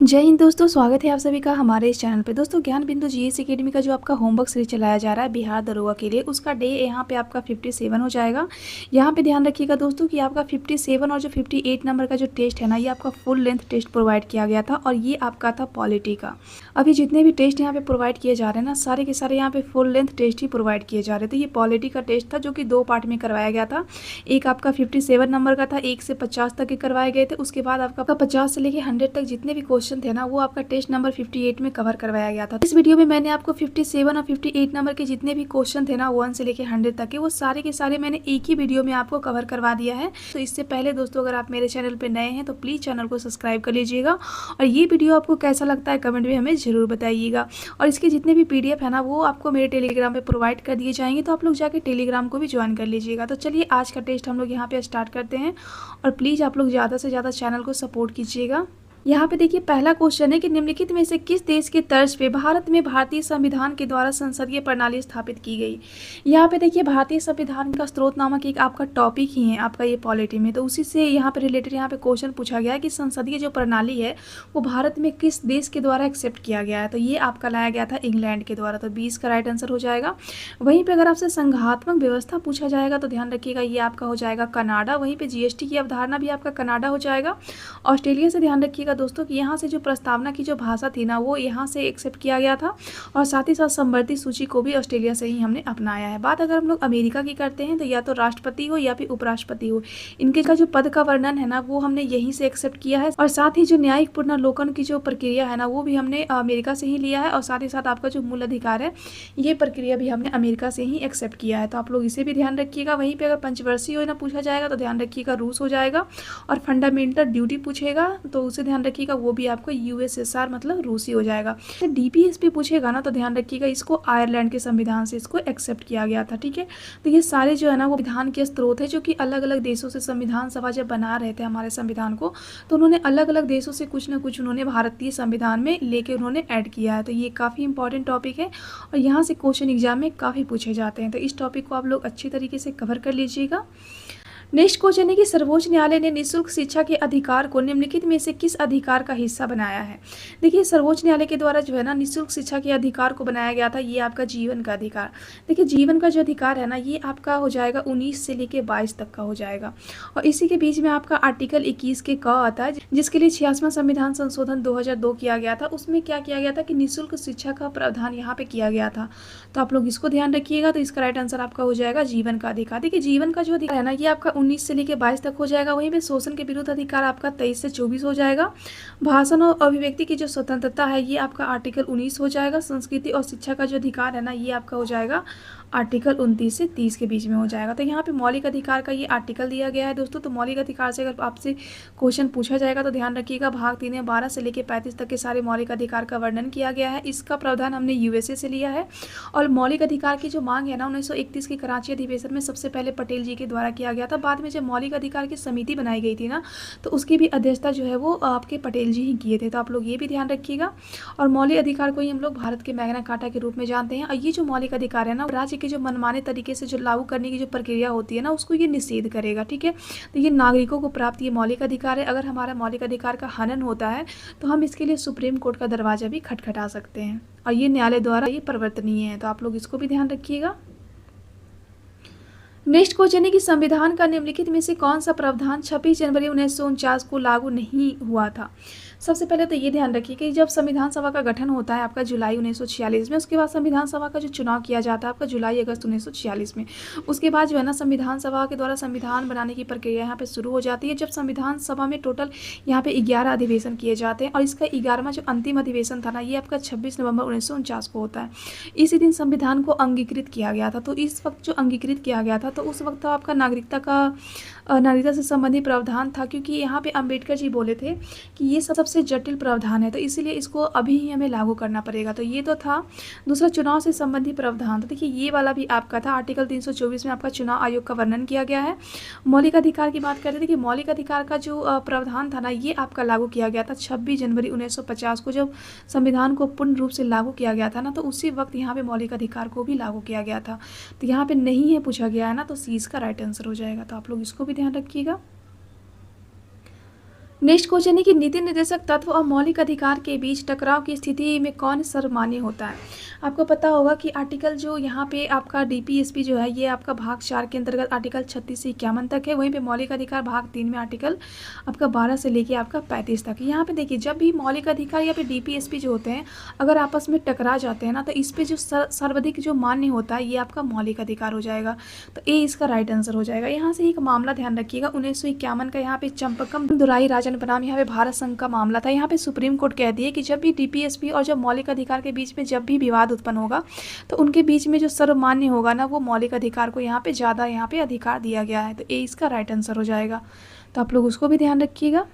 जय हिंद दोस्तों, स्वागत है आप सभी का हमारे इस चैनल पे। दोस्तों, ज्ञान बिंदु जीएस एकेडमी का जो आपका होमवर्क सीरीज चलाया जा रहा है बिहार दरोगा के लिए, उसका डे यहाँ पे आपका 57 हो जाएगा। यहाँ पे ध्यान रखिएगा दोस्तों कि आपका 57 और जो 58 नंबर का जो टेस्ट है ना, ये आपका फुल लेंथ टेस्ट प्रोवाइड किया गया था और ये आपका था पॉलिटी का। अभी जितने भी टेस्ट यहाँ पे प्रोवाइड किए जा रहे हैं ना, सारे के सारे यहाँ पे फुल लेंथ टेस्ट ही प्रोवाइड किए जा रहे थे। ये पॉलिटी का टेस्ट था जो कि 2 पार्ट में करवाया गया था। एक आपका 57 नंबर का था, 1 से 50 तक के करवाए गए थे। उसके बाद आपका 50 से लेके 100 तक जितने भी क्वेश्चन थे ना, वो आपका टेस्ट नंबर 58 में कवर करवाया गया था। इस वीडियो में मैंने आपको 57 और 58 नंबर के जितने भी क्वेश्चन थे ना, 1 से लेके 100 तक के, वो सारे के सारे मैंने एक ही वीडियो में आपको कवर करवा दिया है। तो इससे पहले दोस्तों, अगर आप मेरे चैनल पे नए हैं तो प्लीज़ चैनल को सब्सक्राइब कर लीजिएगा और ये वीडियो आपको कैसा लगता है कमेंट में हमें ज़रूर बताइएगा। और इसके जितने भी PDF है ना, वो आपको मेरे टेलीग्राम पे प्रोवाइड कर दिए जाएंगे, तो आप लोग जाके टेलीग्राम को भी ज्वाइन कर लीजिएगा। तो चलिए आज का टेस्ट हम लोग यहाँ पे स्टार्ट करते हैं और प्लीज़ आप लोग ज़्यादा से ज़्यादा चैनल को सपोर्ट कीजिएगा। यहाँ पे देखिए, पहला क्वेश्चन है कि निम्नलिखित में से किस देश के तर्ज पे भारत में भारतीय संविधान के द्वारा संसदीय प्रणाली स्थापित की गई। यहाँ पे देखिए, भारतीय संविधान का स्रोत नामक एक आपका टॉपिक ही है आपका ये पॉलिटी में, तो उसी से यहाँ पे रिलेटेड यहाँ पे क्वेश्चन पूछा गया है कि संसदीय जो प्रणाली है वो भारत में किस देश के द्वारा एक्सेप्ट किया गया है। तो ये आपका लाया गया था इंग्लैंड के द्वारा, तो 20 का राइट आंसर हो जाएगा। वहीं पर अगर आपसे संघात्मक व्यवस्था पूछा जाएगा तो ध्यान रखिएगा, ये आपका हो जाएगा कनाडा। वहीं पर GST की अवधारणा भी आपका कनाडा हो जाएगा। ऑस्ट्रेलिया से ध्यान रखिएगा दोस्तों कि यहाँ से जो प्रस्तावना की जो भाषा थी ना, वो यहाँ से एक्सेप्ट किया गया था और साथ ही साथ संवर्ती सूची को भी ऑस्ट्रेलिया से ही हमने अपनाया है। बात अगर हम लोग अमेरिका की करते हैं तो या तो राष्ट्रपति हो या फिर उपराष्ट्रपति हो, इनके का जो पद का वर्णन है ना, वो हमने यहीं से एक्सेप्ट किया है। और साथ ही जो न्यायिक पुनर्लोकन की जो प्रक्रिया है ना, वो भी हमने अमेरिका से ही लिया है। और साथ ही साथ आपका जो मूल अधिकार है, ये प्रक्रिया भी हमने अमेरिका से ही एक्सेप्ट किया है, तो आप लोग इसे भी ध्यान रखिएगा। वहीं पर अगर पंचवर्षीय योजना पूछा जाएगा तो ध्यान रखिएगा रूस हो जाएगा। और फंडामेंटल ड्यूटी पूछेगा तो उसे ध्यान रखिएगा, वो भी आपको USSR मतलब रूसी हो जाएगा। DPS भी पूछेगा ना तो ध्यान रखिएगा, इसको आयरलैंड के संविधान से इसको एक्सेप्ट किया गया था। ठीक है, तो ये सारे जो है ना वो विधान के स्रोत है, जो कि अलग अलग देशों से संविधान सभा जब बना रहे थे हमारे संविधान को, तो उन्होंने अलग अलग देशों से कुछ ना कुछ उन्होंने भारतीय संविधान में लेके उन्होंने ऐड किया है। तो ये काफ़ी इंपॉर्टेंट टॉपिक है और यहाँ से क्वेश्चन एग्जाम में काफ़ी पूछे जाते हैं, तो इस टॉपिक को आप लोग अच्छी तरीके से कवर कर लीजिएगा। नेक्स्ट क्वेश्चन है कि सर्वोच्च न्यायालय ने निःशुल्क शिक्षा के अधिकार को निम्नलिखित में से किस अधिकार का हिस्सा बनाया है। देखिए, सर्वोच्च न्यायालय के द्वारा जो है ना निःशुल्क शिक्षा के अधिकार को बनाया गया था, ये आपका जीवन का अधिकार। देखिए, जीवन का जो अधिकार है ना, ये आपका हो जाएगा 19 से लेके 22 तक का हो जाएगा। और इसी के बीच में आपका आर्टिकल 21 के क आता है, जिसके लिए 86वां संविधान संशोधन 2002 किया गया था। उसमें क्या किया गया था कि निःशुल्क शिक्षा का प्रावधान यहाँ पे किया गया था, तो आप लोग इसको ध्यान रखिएगा। तो इसका राइट आंसर आपका हो जाएगा जीवन का अधिकार। देखिए, जीवन का जो अधिकार है ना, ये आपका 19 से लेकर 22 तक हो जाएगा। वहीं पे शोषण के विरुद्ध अधिकार आपका 23 से 24 हो जाएगा। भाषण और अभिव्यक्ति की जो स्वतंत्रता है, ये आपका आर्टिकल 19 हो जाएगा। संस्कृति और शिक्षा का जो अधिकार है ना, ये आपका हो जाएगा आर्टिकल 29 से 30 के बीच में हो जाएगा। तो यहाँ पे मौलिक अधिकार का ये आर्टिकल दिया गया है दोस्तों। तो मौलिक अधिकार से अगर आपसे क्वेश्चन पूछा जाएगा तो ध्यान रखिएगा, भाग 3 में 12 से लेकर 35 तक के सारे मौलिक अधिकार का वर्णन किया गया है। इसका प्रावधान हमने USA से लिया है। और मौलिक अधिकार की जो मांग है ना, 1931 के कराची अधिवेशन में सबसे पहले पटेल जी के द्वारा किया गया था। बाद में जब मौलिक अधिकार की समिति बनाई गई थी ना, तो उसकी भी अध्यक्षता जो है वो आपके पटेल जी ही किए थे, तो आप लोग ये भी ध्यान रखिएगा। और मौलिक अधिकार को ही हम लोग भारत के मैग्ना कार्टा के रूप में जानते हैं। और ये जो मौलिक अधिकार है ना, राज्य के जो मनमाने तरीके से जो लागू करने की जो प्रक्रिया होती है ना, उसको ये निषेध करेगा। ठीक है, तो ये नागरिकों को प्राप्त ये मौलिक अधिकार है। अगर हमारा मौलिक अधिकार का हनन होता है तो हम इसके लिए सुप्रीम कोर्ट का दरवाजा भी खटखटा सकते हैं और ये न्यायालय द्वारा ये परिवर्तनीय है, तो आप लोग इसको भी ध्यान रखिएगा। नेक्स्ट क्वेश्चन है कि संविधान का निम्नलिखित में से कौन सा प्रावधान 26 जनवरी 1949 को लागू नहीं हुआ था। सबसे पहले तो ये ध्यान रखिए कि जब संविधान सभा का गठन होता है आपका जुलाई 1946 में, उसके बाद संविधान सभा का जो चुनाव किया जाता है आपका जुलाई अगस्त 1946 में, उसके बाद जो है ना संविधान सभा के द्वारा संविधान बनाने की प्रक्रिया यहाँ पे शुरू हो जाती है। जब संविधान सभा में टोटल यहाँ पे 11 अधिवेशन किए जाते हैं और इसका 11वां जो अंतिम अधिवेशन था ना, ये आपका 26 नवंबर 1949 को होता है। इसी दिन संविधान को अंगीकृत किया गया था। तो इस वक्त जो अंगीकृत किया गया था, तो उस वक्त आपका नागरिकता से संबंधित प्रावधान था, क्योंकि यहाँ पे अंबेडकर जी बोले थे कि ये सबसे जटिल प्रावधान है, तो इसीलिए इसको अभी ही हमें लागू करना पड़ेगा। तो ये तो था। दूसरा, चुनाव से संबंधित प्रावधान, तो देखिए ये वाला भी आपका था। आर्टिकल 324 में आपका चुनाव आयोग का वर्णन किया गया है। मौलिक अधिकार की बात करते थे कि मौलिक अधिकार का जो प्रावधान था ना, ये आपका लागू किया गया था 26 जनवरी 1950 को, जब संविधान को पूर्ण रूप से लागू किया गया था ना, तो उसी वक्त यहाँ पे मौलिक अधिकार को भी लागू किया गया था। तो यहाँ पे नहीं है पूछा गया है ना, तो C इसका राइट आंसर हो जाएगा, तो आप लोग इसको भी ध्यान रखिएगा। नेक्स्ट क्वेश्चन है कि नीति निर्देशक तत्व और मौलिक अधिकार के बीच टकराव की स्थिति में कौन सर्वमान्य होता है। आपको पता होगा कि आर्टिकल जो यहाँ पे आपका डीपीएसपी जो है ये आपका भाग 4 के अंतर्गत आर्टिकल 36 से 51 तक है। वहीं पे मौलिक अधिकार भाग 3 में आर्टिकल आपका 12 से लेके आपका 35 तक। यहाँ पे देखिए जब भी मौलिक अधिकार या फिर डीपीएसपी जो होते हैं अगर आपस में टकरा जाते हैं ना तो इस पर जो सर्वाधिक जो मान्य होता है ये आपका मौलिक अधिकार हो जाएगा। तो ए इसका राइट आंसर हो जाएगा। यहाँ से एक मामला ध्यान रखिएगा 1951 का, यहाँ पे चंपकम दुराई राजन बनाम यहाँ पे भारत संघ का मामला था। यहाँ पे सुप्रीम कोर्ट कह दिए कि जब भी डीपीएसपी और जब मौलिक अधिकार के बीच में जब भी विवाद उत्पन्न होगा तो उनके बीच में जो सर्वमान्य होगा ना वो मौलिक अधिकार को यहाँ पे ज़्यादा यहाँ पे अधिकार दिया गया है। तो ए इसका राइट आंसर हो जाएगा। तो आप लोग उसको भी ध्यान रखिएगा।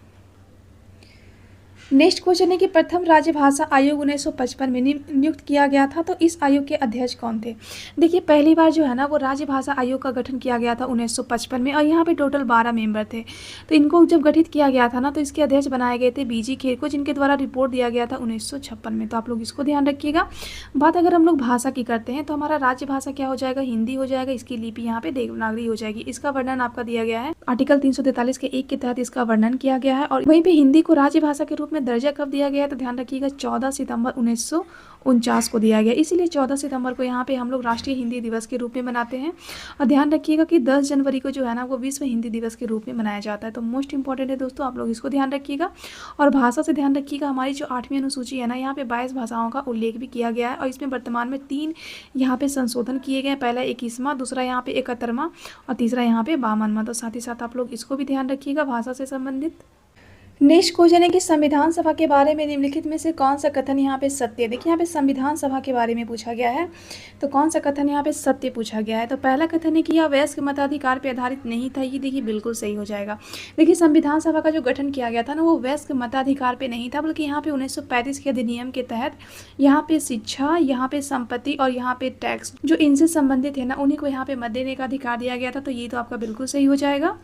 नेक्स्ट क्वेश्चन है कि प्रथम राज्य भाषा आयोग 1955 में नियुक्त किया गया था, तो इस आयोग के अध्यक्ष कौन थे। देखिए पहली बार जो है ना वो राज्य भाषा आयोग का गठन किया गया था 1955 में और यहाँ पे टोटल 12 मेंबर थे। तो इनको जब गठित किया गया था ना तो इसके अध्यक्ष बनाए गए थे बीजी खेर को, जिनके द्वारा रिपोर्ट दिया गया था 1956 में। तो आप लोग इसको ध्यान रखिएगा। बात अगर हम लोग भाषा की करते हैं तो हमारा राज्य भाषा क्या हो जाएगा, हिंदी हो जाएगा। इसकी लिपि यहाँ पे देवनागरी हो जाएगी। इसका वर्णन आपका दिया गया है आर्टिकल 343 के 1 के तहत इसका वर्णन किया गया है। और वहीं पे हिंदी को राज्य भाषा के रूप में दर्जा कब दिया गया है तो ध्यान रखिएगा 14 सितंबर 1949 को दिया गया। इसीलिए 14 सितंबर को यहाँ पे हम लोग राष्ट्रीय हिंदी दिवस के रूप में मनाते हैं। और ध्यान रखिएगा कि 10 जनवरी को जो है ना वो विश्व हिंदी दिवस के रूप में मनाया जाता है। तो मोस्ट इंपॉर्टेंट है दोस्तों, आप लोग इसको ध्यान रखिएगा। और भाषा से ध्यान रखिएगा हमारी जो 8वीं अनुसूची है ना यहाँ पे 22 भाषाओं का उल्लेख भी किया गया है और इसमें वर्तमान में 3 यहाँ पे संशोधन किए गए हैं। पहला 21वां, दूसरा यहाँ पे 71वां और तीसरा यहाँ पे 52वां। तो साथ ही साथ आप लोग इसको भी ध्यान रखिएगा भाषा से संबंधित। नेक्स्ट क्वेश्चन है कि संविधान सभा के बारे में निम्नलिखित में से कौन सा कथन यहाँ पे सत्य है। देखिए यहाँ पे संविधान सभा के बारे में पूछा गया है तो कौन सा कथन यहाँ पे सत्य पूछा गया है। तो पहला कथन है कि यह वयस्क मताधिकार पे आधारित नहीं था। ये देखिए बिल्कुल सही हो जाएगा। देखिए संविधान सभा का जो गठन किया गया था ना वो वयस्क मताधिकार पे नहीं था, बल्कि यहाँ पे 1935 के अधिनियम के तहत यहाँ पे शिक्षा, यहाँ पे संपत्ति और यहाँ पे टैक्स जो इनसे संबंधित है ना उन्हीं को यहाँ पे मत देने का अधिकार दिया गया था। तो ये तो आपका बिल्कुल सही हो जाएगा।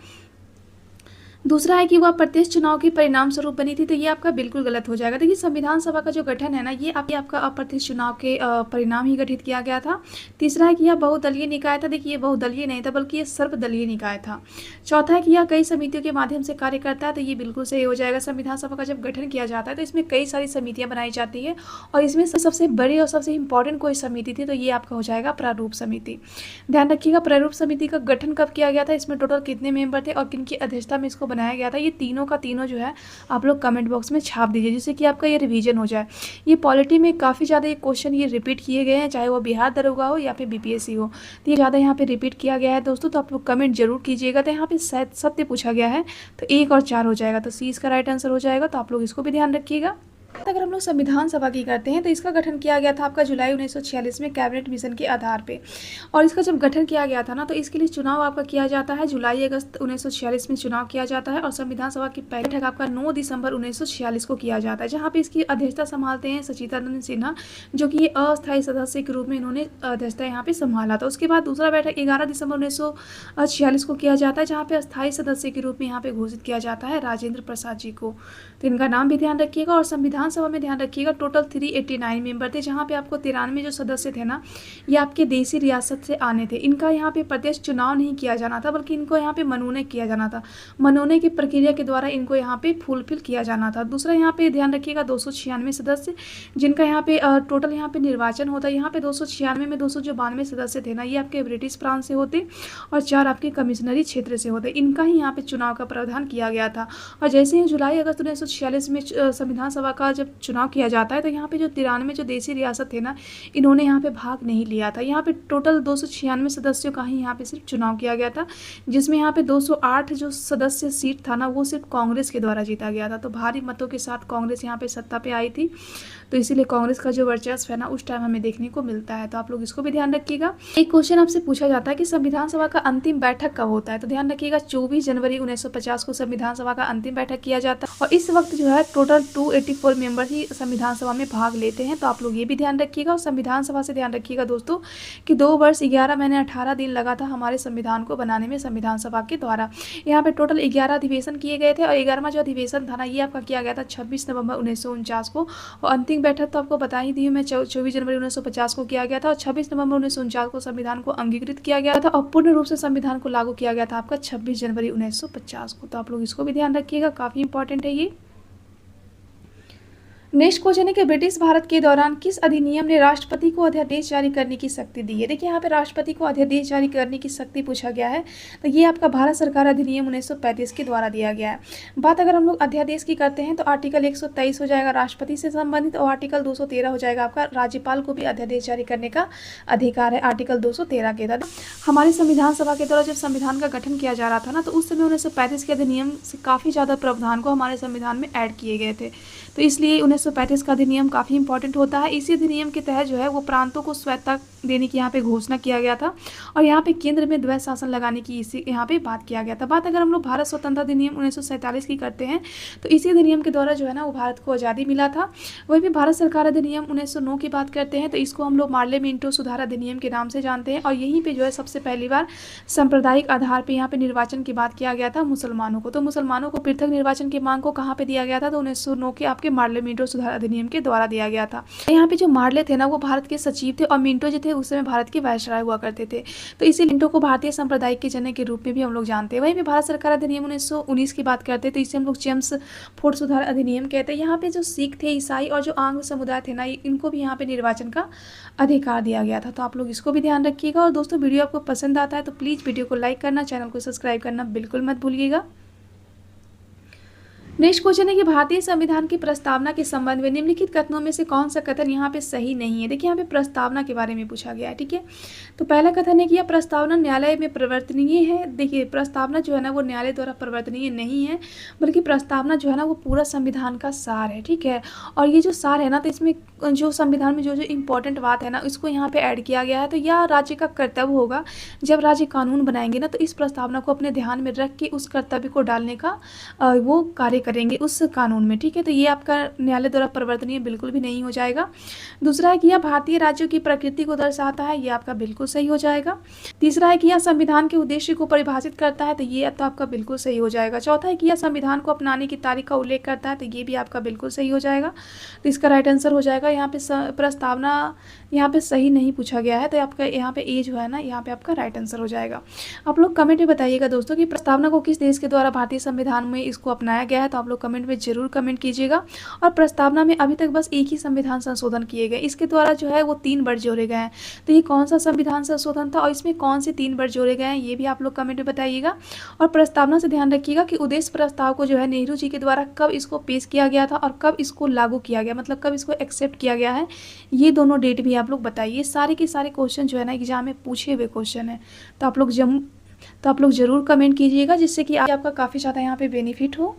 दूसरा है कि वह प्रत्यक्ष चुनाव के परिणाम स्वरूप बनी थी। तो ये आपका बिल्कुल गलत हो जाएगा। देखिए संविधान सभा का जो गठन है ना ये आपका अप्रत्यक्ष चुनाव के परिणाम ही गठित किया गया था। तीसरा है कि यह बहुदलीय निकाय था। देखिए ये बहुदलीय नहीं था बल्कि ये सर्वदलीय निकाय था। चौथा है कि यह कई समितियों के माध्यम से कार्य करता है। तो ये बिल्कुल सही हो जाएगा। संविधान सभा का जब गठन किया जाता है तो इसमें कई सारी समितियाँ बनाई जाती है और इसमें सबसे बड़ी और सबसे इंपॉर्टेंट कोई समिति थी तो ये आपका हो जाएगा प्रारूप समिति। ध्यान रखिएगा प्रारूप समिति का गठन कब किया गया था, इसमें टोटल कितने मेंबर थे और किनकी अध्यक्षता में इसको बनाया गया था। ये तीनों का तीनों जो है आप लोग कमेंट बॉक्स में छाप दीजिए जिससे कि आपका ये रिवीजन हो जाए। ये पॉलिटी में काफ़ी ज़्यादा ये क्वेश्चन ये रिपीट किए गए हैं, चाहे वो बिहार दरोगा हो या फिर बीपीएससी हो। तो ये ज़्यादा यहाँ पे रिपीट किया गया है दोस्तों। तो आप लोग कमेंट जरूर कीजिएगा। तो यहाँ पे शायद सत्य पूछा गया है तो 1 और 4 हो जाएगा। तो सी इसका राइट आंसर हो जाएगा। तो आप लोग इसको भी ध्यान रखिएगा। अगर हम लोग संविधान सभा की करते हैं तो इसका गठन किया गया था आपका जुलाई 1946 में कैबिनेट मिशन के आधार पे। और इसका जब गठन किया गया था ना तो इसके लिए चुनाव आपका किया जाता है जुलाई अगस्त 1946 में चुनाव किया जाता है। और संविधान सभा की पहली बैठक आपका 9 दिसंबर 1946 को किया जाता है, जहाँ पे इसकी अध्यक्षता संभालते हैं सचिदानंद सिन्हा, जो कि ये अस्थायी सदस्य के रूप में इन्होंने अध्यक्षता यहाँ पे संभाला था। उसके बाद दूसरा बैठक 11 दिसंबर 1946 को किया जाता है, जहाँ पे अस्थायी सदस्य के रूप में यहाँ पे घोषित किया जाता है राजेंद्र प्रसाद जी को। तो इनका नाम भी ध्यान रखिएगा। और संविधान सभा में ध्यान रखिएगा टोटल 389 मेंबर थे, जहाँ पे आपको 93 जो सदस्य थे ना ये आपके देसी रियासत से आने थे। इनका यहाँ पे प्रत्यक्ष चुनाव नहीं किया जाना था बल्कि इनको यहाँ पे मनोनयन किया जाना था। मनोनयन की प्रक्रिया के द्वारा इनको यहाँ पे फुलफिल किया जाना था। दूसरा यहाँ पे ध्यान रखिएगा 296 सदस्य जिनका यहाँ पे टोटल यहाँ पे निर्वाचन होता है। यहाँ पे 296 में 292 सदस्य थे ना ये आपके ब्रिटिश प्रांत से होते और 4 आपके कमिश्नरी क्षेत्र से होते। इनका ही यहाँ पे चुनाव का प्रावधान किया गया था। और जैसे ही जुलाई अगस्त 1946 में संविधान सभा का जब चुनाव किया जाता है तो यहाँ पे जो 93 जो देसी रियासत थे ना इन्होंने यहाँ पे भाग नहीं लिया था। यहाँ पे टोटल 296 सदस्यों का ही यहाँ पे सिर्फ चुनाव किया गया था, जिसमें यहाँ पे 208 जो सदस्य सीट था ना वो सिर्फ कांग्रेस के द्वारा जीता गया था। तो भारी मतों के साथ कांग्रेस यहाँ पे सत्ता पे आई थी, तो इसीलिए कांग्रेस का जो वर्चस्व है ना उस टाइम हमें देखने को मिलता है। तो आप लोग इसको भी ध्यान रखिएगा। एक क्वेश्चन आपसे पूछा जाता है कि संविधान सभा का अंतिम बैठक कब होता है, तो ध्यान रखिएगा 24 जनवरी 1950 को संविधान सभा का अंतिम बैठक किया जाता है। और इस वक्त जो है टोटल 284 मेंबर ही संविधान सभा में भाग लेते हैं, तो आप लोग ये भी ध्यान रखिएगा। और संविधान सभा से ध्यान रखिएगा दोस्तों कि 2 वर्ष 11 महीने 18 दिन लगा था हमारे संविधान को बनाने में संविधान सभा के द्वारा। यहाँ पे टोटल 11 अधिवेशन किए गए थे और 11वां जो अधिवेशन था ना, ये आपका किया गया था 26 नवंबर 1949 को। और अंतिम बैठक तो आपको बता ही दी हूँ मैं, 24 जनवरी 1950 को किया गया था और 26 नवंबर 1949 को संविधान को अंगीकृत किया गया था और पूर्ण रूप से संविधान को लागू किया गया था आपका 26 जनवरी 1950 को। तो आप लोग इसको भी ध्यान रखिएगा, काफ़ी इंपॉर्टेंट है ये। नेक्स्ट क्वेश्चन है कि ब्रिटिश भारत के दौरान किस अधिनियम ने राष्ट्रपति को अध्यादेश जारी करने की शक्ति दी है। देखिए यहाँ पे राष्ट्रपति को अध्यादेश जारी करने की शक्ति पूछा गया है, तो ये आपका भारत सरकार अधिनियम 1935 के द्वारा दिया गया है। बात अगर हम लोग अध्यादेश की करते हैं तो आर्टिकल 123 हो जाएगा राष्ट्रपति से संबंधित और आर्टिकल 213 हो जाएगा आपका राज्यपाल को भी अध्यादेश जारी करने का अधिकार है आर्टिकल 213 के तहत। हमारी संविधान सभा के द्वारा जब संविधान का गठन किया जा रहा था ना, तो उस समय 1935 के अधिनियम से काफ़ी ज़्यादा प्रावधान को हमारे संविधान में ऐड किए गए थे, तो इसलिए 1935 का अधिनियम काफ़ी इंपॉर्टेंट होता है। इसी अधिनियम के तहत जो है वो प्रांतों को स्वायत्तता देने की यहाँ पे घोषणा किया गया था और यहाँ पे केंद्र में द्वैध शासन लगाने की इसी यहाँ पे बात किया गया था। बात अगर हम लोग भारत स्वतंत्रता अधिनियम 1947 की करते हैं तो इसी अधिनियम के द्वारा जो है ना वो भारत को आज़ादी मिला था। वही भी भारत सरकार अधिनियम 1909 की बात करते हैं तो इसको हम लोग मार्ले मिंटो सुधार अधिनियम के नाम से जानते हैं और यहीं पर जो है सबसे पहली बार सांप्रदायिक आधार पर यहाँ पे निर्वाचन की बात किया गया था मुसलमानों को। तो मुसलमानों को पृथक निर्वाचन की मांग को कहाँ पर दिया गया था, तो 1909 के आपके मार्ले मिंटो सुधार अधिनियम के द्वारा दिया गया था। यहाँ पे जो मार्ले थे ना वो भारत के सचिव थे और मिंटो जो थे उस समय भारत के वायसराय हुआ करते थे, तो इसी मिंटो को भारतीय संप्रदाय के जनक के रूप में भी हम लोग जानते हैं। वहीं भी भारत सरकार अधिनियम 1919 की बात करते हैं तो इसे हम लोग जेम्स फोर्ड सुधार अधिनियम कहते हैं। यहाँ पे जो सिख थे, ईसाई और जो आंग्ल समुदाय थे ना, इनको भी यहाँ पे निर्वाचन का अधिकार दिया गया था। तो आप लोग इसको भी ध्यान रखिएगा। और दोस्तों वीडियो आपको पसंद आता है तो प्लीज़ वीडियो को लाइक करना, चैनल को सब्सक्राइब करना बिल्कुल मत भूलिएगा। नेक्स्ट क्वेश्चन है कि भारतीय संविधान की प्रस्तावना के संबंध में निम्नलिखित कथनों में से कौन सा कथन यहाँ पे सही नहीं है। देखिए यहाँ पे प्रस्तावना के बारे में पूछा गया है, ठीक है। तो पहला कथन है कि यह प्रस्तावना न्यायालय में परिवर्तनीय है। देखिए प्रस्तावना जो है ना वो न्यायालय द्वारा परिवर्तनीय नहीं है, बल्कि प्रस्तावना जो है ना वो पूरा संविधान का सार है, ठीक है। और ये जो सार है ना, तो इसमें जो संविधान में जो जो इम्पोर्टेंट बात है ना इसको यहाँ पे ऐड किया गया है। तो यह राज्य का कर्तव्य होगा, जब राज्य कानून बनाएंगे ना तो इस प्रस्तावना को अपने ध्यान में रख के उस कर्तव्य को डालने का वो कार्य करेंगे उस कानून में, ठीक है। तो ये आपका न्यायालय द्वारा परिवर्तनीय बिल्कुल भी नहीं हो जाएगा। दूसरा है कि यह भारतीय राज्यों की प्रकृति को दर्शाता है, ये आपका बिल्कुल सही हो जाएगा। तीसरा है कि यह संविधान के उद्देश्य को परिभाषित करता है, तो ये तो आपका बिल्कुल सही हो जाएगा। चौथा है कि यह संविधान को अपनाने की तारीख का उल्लेख करता है, तो ये भी आपका बिल्कुल सही हो जाएगा। तो इसका राइट आंसर हो जाएगा। यहाँ पे प्रस्तावना यहाँ पे सही नहीं पूछा गया है, तो आपका यहाँ पे ए जो है ना यहाँ पे आपका राइट आंसर हो जाएगा। आप लोग कमेंट में बताइएगा दोस्तों कि प्रस्तावना को किस देश के द्वारा भारतीय संविधान में इसको अपनाया गया है, तो आप लोग कमेंट में जरूर कमेंट कीजिएगा। और प्रस्तावना में अभी तक बस एक ही संविधान संशोधन किए गए, इसके द्वारा जो है वो 3 वर्ड जोड़े गए हैं, तो ये कौन सा संविधान संशोधन था और इसमें कौन से 3 वर्ड जोड़े गए हैं ये भी आप लोग कमेंट में बताइएगा। और प्रस्तावना से ध्यान रखिएगा कि उद्देश्य प्रस्ताव को जो है नेहरू जी के द्वारा कब इसको पेश किया गया था और कब इसको लागू किया गया, मतलब कब इसको एक्सेप्ट किया गया है, ये दोनों डेट भी आप लोग बताइए। सारे के सारे क्वेश्चन जो है ना एग्जाम में पूछे हुए क्वेश्चन है, तो आप लोग जरूर कमेंट कीजिएगा, जिससे कि आपका काफ़ी ज़्यादा यहाँ पे बेनिफिट हो।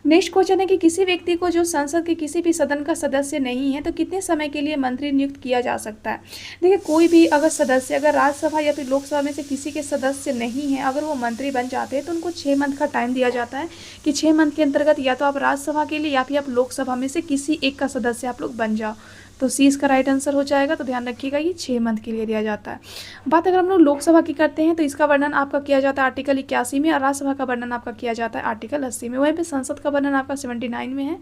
नेक्स्ट क्वेश्चन है कि किसी व्यक्ति को जो संसद के किसी भी सदन का सदस्य नहीं है तो कितने समय के लिए मंत्री नियुक्त किया जा सकता है। देखिए कोई भी अगर सदस्य अगर राज्यसभा या फिर लोकसभा में से किसी के सदस्य नहीं है, अगर वो मंत्री बन जाते हैं तो उनको 6 मंथ का टाइम दिया जाता है कि 6 मंथ के अंतर्गत या तो आप राज्यसभा के लिए या फिर आप लोकसभा में से किसी एक का सदस्य आप लोग बन जाओ। तो सी इसका राइट आंसर हो जाएगा। तो ध्यान रखिएगा ये 6 मंथ के लिए दिया जाता है। बात अगर हम लोग लोकसभा की करते हैं तो इसका वर्णन आपका किया जाता है आर्टिकल 81 में और राज्यसभा का वर्णन आपका किया जाता है आर्टिकल 80 में। वहीं पे संसद का वर्णन आपका 79 में है,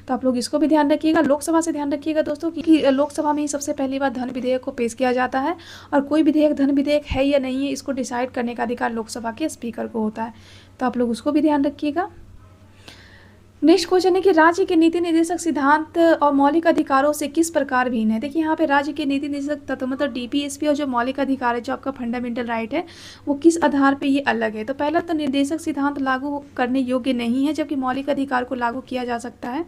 तो आप लोग इसको भी ध्यान रखिएगा। लोकसभा से ध्यान रखिएगा दोस्तों कि लोकसभा में ही सबसे पहली बार धन विधेयक को पेश किया जाता है और कोई विधेयक धन विधेयक है या नहीं है इसको डिसाइड करने का अधिकार लोकसभा के स्पीकर को होता है, तो आप लोग उसको भी ध्यान रखिएगा। नेक्स्ट क्वेश्चन है कि राज्य के नीति निर्देशक सिद्धांत और मौलिक अधिकारों से किस प्रकार भिन्न है। देखिए यहाँ पे राज्य के नीति निर्देशक तत्व मतलब डीपीएसपी और जो मौलिक अधिकार है जो आपका फंडामेंटल राइट है वो किस आधार पे ये अलग है। तो पहला तो निर्देशक सिद्धांत लागू करने योग्य नहीं है, जबकि मौलिक अधिकार को लागू किया जा सकता है,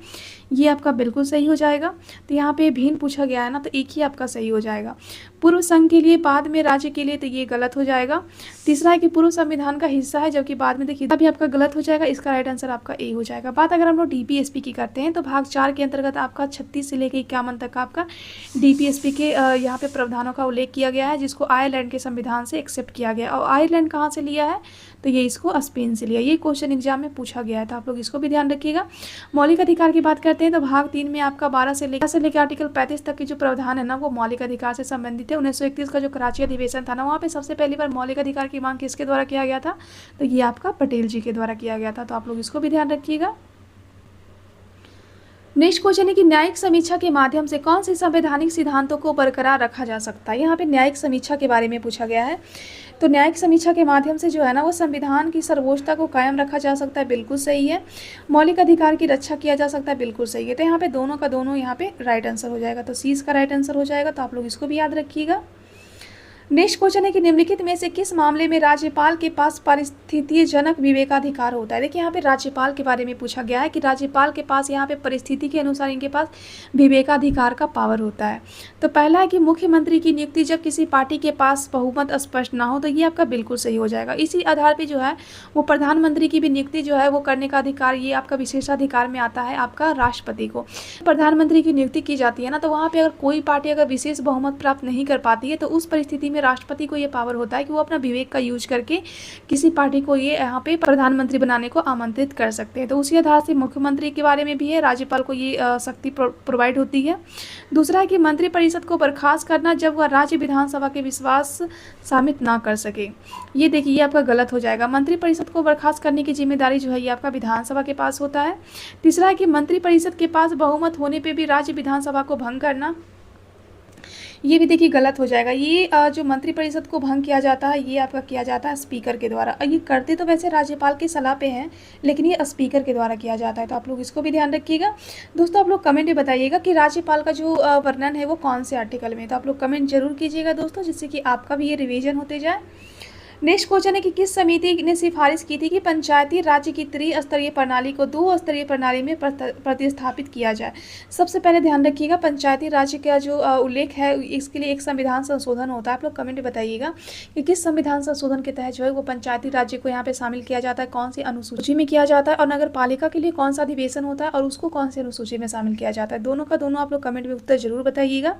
ये आपका बिल्कुल सही हो जाएगा। तो यहाँ पे भिन्न पूछा गया है ना, तो एक ही आपका सही हो जाएगा। पूर्व संघ के लिए बाद में राज्य के लिए, तो ये गलत हो जाएगा। तीसरा है कि पूर्व संविधान का हिस्सा है जबकि बाद में, देखिए अभी आपका गलत हो जाएगा, इसका राइट आंसर आपका ए हो जाएगा। बात अगर हम लोग डीपीएसपी की करते हैं तो भाग 4 के अंतर्गत आपका 36 से लेकर 51 तक आपका डीपीएसपी के यहाँ पे प्रावधानों का उल्लेख किया गया है, जिसको आयरलैंड के संविधान से एक्सेप्ट किया गया। और आयरलैंड कहाँ से लिया है, तो ये इसको स्पेन से लिया। ये क्वेश्चन एग्जाम में पूछा गया है, तो आप लोग इसको भी ध्यान रखिएगा। मौलिक अधिकार की बात करते हैं तो भाग 3 में आपका 12 से लेकर आर्टिकल 35 तक की जो प्रावधान है ना, वो मौलिक अधिकार से संबंधित है। 1931 का जो कराची अधिवेशन था ना, वहाँ पे सबसे पहली बार मौलिक अधिकार की मांग किसके द्वारा किया गया था? तो ये आपका पटेल जी के द्वारा किया गया था, तो आप लोग इसको भी ध्यान रखिएगा। नेक्स्ट क्वेश्चन है कि न्यायिक समीक्षा के माध्यम से कौन से संवैधानिक सिद्धांतों को बरकरार रखा जा सकता है? यहाँ पे न्यायिक समीक्षा के बारे में पूछा गया है। तो न्यायिक समीक्षा के माध्यम से जो है ना, वो संविधान की सर्वोच्चता को कायम रखा जा सकता है, बिल्कुल सही है। मौलिक अधिकार की रक्षा किया जा सकता है, बिल्कुल सही है। तो यहाँ पे दोनों का दोनों यहाँ पे राइट आंसर हो जाएगा, तो सी इसका राइट आंसर हो जाएगा, तो आप लोग इसको भी याद रखिएगा। नेक्स्ट क्वेश्चन है कि निम्नलिखित में से किस मामले में राज्यपाल के पास परिस्थितिजनक विवेकाधिकार होता है? देखिए यहाँ पे राज्यपाल के बारे में पूछा गया है कि राज्यपाल के पास यहाँ पे परिस्थिति के अनुसार इनके पास विवेकाधिकार का पावर होता है। तो पहला है कि मुख्यमंत्री की नियुक्ति जब किसी पार्टी के पास बहुमत स्पष्ट ना हो, तो ये आपका बिल्कुल सही हो जाएगा। इसी आधार पर जो है वो प्रधानमंत्री की भी नियुक्ति जो है वो करने का अधिकार ये आपका विशेषाधिकार में आता है आपका राष्ट्रपति को। प्रधानमंत्री की नियुक्ति की जाती है ना, तो वहाँ पर अगर कोई पार्टी अगर विशेष बहुमत प्राप्त नहीं कर पाती है, तो उस परिस्थिति में राष्ट्रपति को ये पावर होता है कि वो अपना विवेक का यूज करके किसी पार्टी को ये यहाँ पे प्रधानमंत्री बनाने को आमंत्रित कर सकते हैं। तो उसी आधार से मुख्यमंत्री के बारे में भी है, राज्यपाल को ये शक्ति प्रोवाइड होती है। दूसरा है कि मंत्रिपरिषद को बर्खास्त करना जब वह राज्य विधानसभा के विश्वास शामिल ना कर सके। ये देखिए, ये आपका गलत हो जाएगा। मंत्रिपरिषद को बर्खास्त करने की जिम्मेदारी जो है ये आपका विधानसभा के पास होता है। तीसरा है कि मंत्रिपरिषद के पास बहुमत होने पर भी राज्य विधानसभा को भंग करना, ये भी देखिए गलत हो जाएगा। ये जो मंत्रिपरिषद को भंग किया जाता है ये आपका किया जाता है स्पीकर के द्वारा। ये करते तो वैसे राज्यपाल की सलाह पे हैं, लेकिन ये स्पीकर के द्वारा किया जाता है, तो आप लोग इसको भी ध्यान रखिएगा। दोस्तों आप लोग कमेंट में बताइएगा कि राज्यपाल का जो वर्णन है वो कौन से आर्टिकल में, तो आप लोग कमेंट जरूर कीजिएगा दोस्तों, जिससे कि आपका भी ये रिविजन होते जाए। नेक्स्ट क्वेश्चन है कि किस समिति ने सिफारिश की थी कि पंचायती राज्य की त्रिस्तरीय प्रणाली को 2 स्तरीय प्रणाली में प्रतिस्थापित किया जाए? सबसे पहले ध्यान रखिएगा, पंचायती राज्य का जो उल्लेख है इसके लिए एक संविधान संशोधन होता है। आप लोग कमेंट में बताइएगा कि किस संविधान संशोधन के तहत जो है वो पंचायती राज्य को यहाँ पे शामिल किया जाता है, कौन सी अनुसूची में किया जाता है, और नगर पालिका के लिए कौन सा अधिवेशन होता है और उसको कौन सी अनुसूची में शामिल किया जाता है। दोनों का दोनों आप लोग कमेंट में उत्तर जरूर बताइएगा।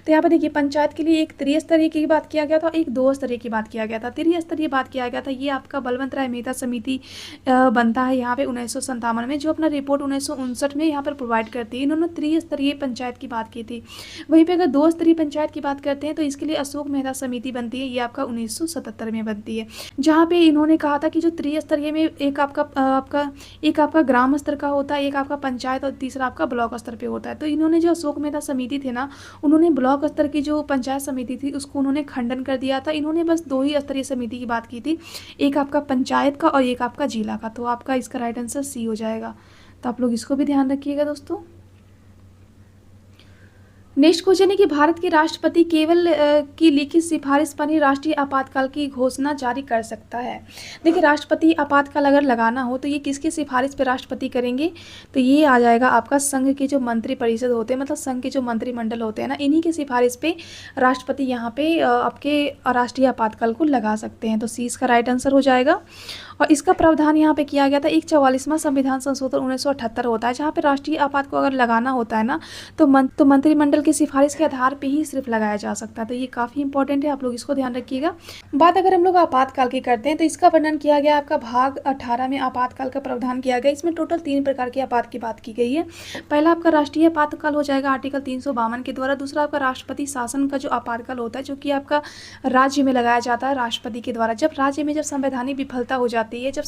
तो यहाँ पर देखिए, पंचायत के लिए एक त्रिस्तरीय की बात किया गया था, एक 2 स्तरीय की बात किया गया था। त्रिस्तरीय बात किया गया था ये आपका बलवंत राय मेहता समिति बनता है यहाँ पे 1957 में, जो अपना रिपोर्ट 1959 में यहाँ पर प्रोवाइड करती है। इन्होंने त्रिस्तरीय पंचायत की बात की थी। वहीं पे अगर 2 स्तरीय पंचायत की बात करते हैं तो इसके लिए अशोक मेहता समिति बनती है, ये आपका 1977 में बनती है, जहाँ पे इन्होंने कहा था कि जो त्रिस्तरीय में एक आपका ग्राम स्तर का होता है, एक आपका पंचायत और तीसरा आपका ब्लॉक स्तर पे होता है। तो इन्होंने जो अशोक मेहता समिति थे ना, उन्होंने ब्लॉक स्तर की जो पंचायत समिति थी उसको उन्होंने खंडन कर दिया था। इन्होंने बस 2 ही स्तरीय समिति की बात की थी, एक आपका पंचायत का और एक आपका जिला का। तो आपका इसका राइट आंसर सी हो जाएगा, तो आप लोग इसको भी ध्यान रखिएगा दोस्तों। नेक्स्ट क्वेश्चन है कि भारत के राष्ट्रपति केवल की लिखित सिफारिश पर ही राष्ट्रीय आपातकाल की घोषणा जारी कर सकता है। देखिए, राष्ट्रपति आपातकाल अगर लगाना हो तो ये किसकी सिफारिश पे राष्ट्रपति करेंगे? तो ये आ जाएगा आपका संघ के जो मंत्रिपरिषद होते हैं, मतलब संघ के जो मंत्रिमंडल होते हैं ना, इन्हीं की सिफारिश पे राष्ट्रपति यहाँ पे आपके राष्ट्रीय आपातकाल को लगा सकते हैं। तो सी इसका राइट आंसर हो जाएगा। और इसका प्रावधान यहाँ पे किया गया था 144वां संविधान संशोधन 1978 होता है, जहाँ पे राष्ट्रीय आपात को अगर लगाना होता है ना तो मंत्रिमंडल की सिफारिश के आधार पे ही सिर्फ लगाया जा सकता है। तो ये काफ़ी इंपॉर्टेंट है, आप लोग इसको ध्यान रखिएगा। बात अगर हम लोग आपातकाल की करते हैं तो इसका वर्णन किया गया आपका भाग 18 में आपातकाल का प्रावधान किया गया। इसमें टोटल 3 प्रकार के आपात की बात की गई है। पहला आपका राष्ट्रीय आपातकाल हो जाएगा आर्टिकल 352 के द्वारा। दूसरा आपका राष्ट्रपति शासन का जो आपातकाल होता है, जो कि आपका राज्य में लगाया जाता है राष्ट्रपति के द्वारा। जब राज्य में जब संवैधानिक विफलता हो जाती है, जब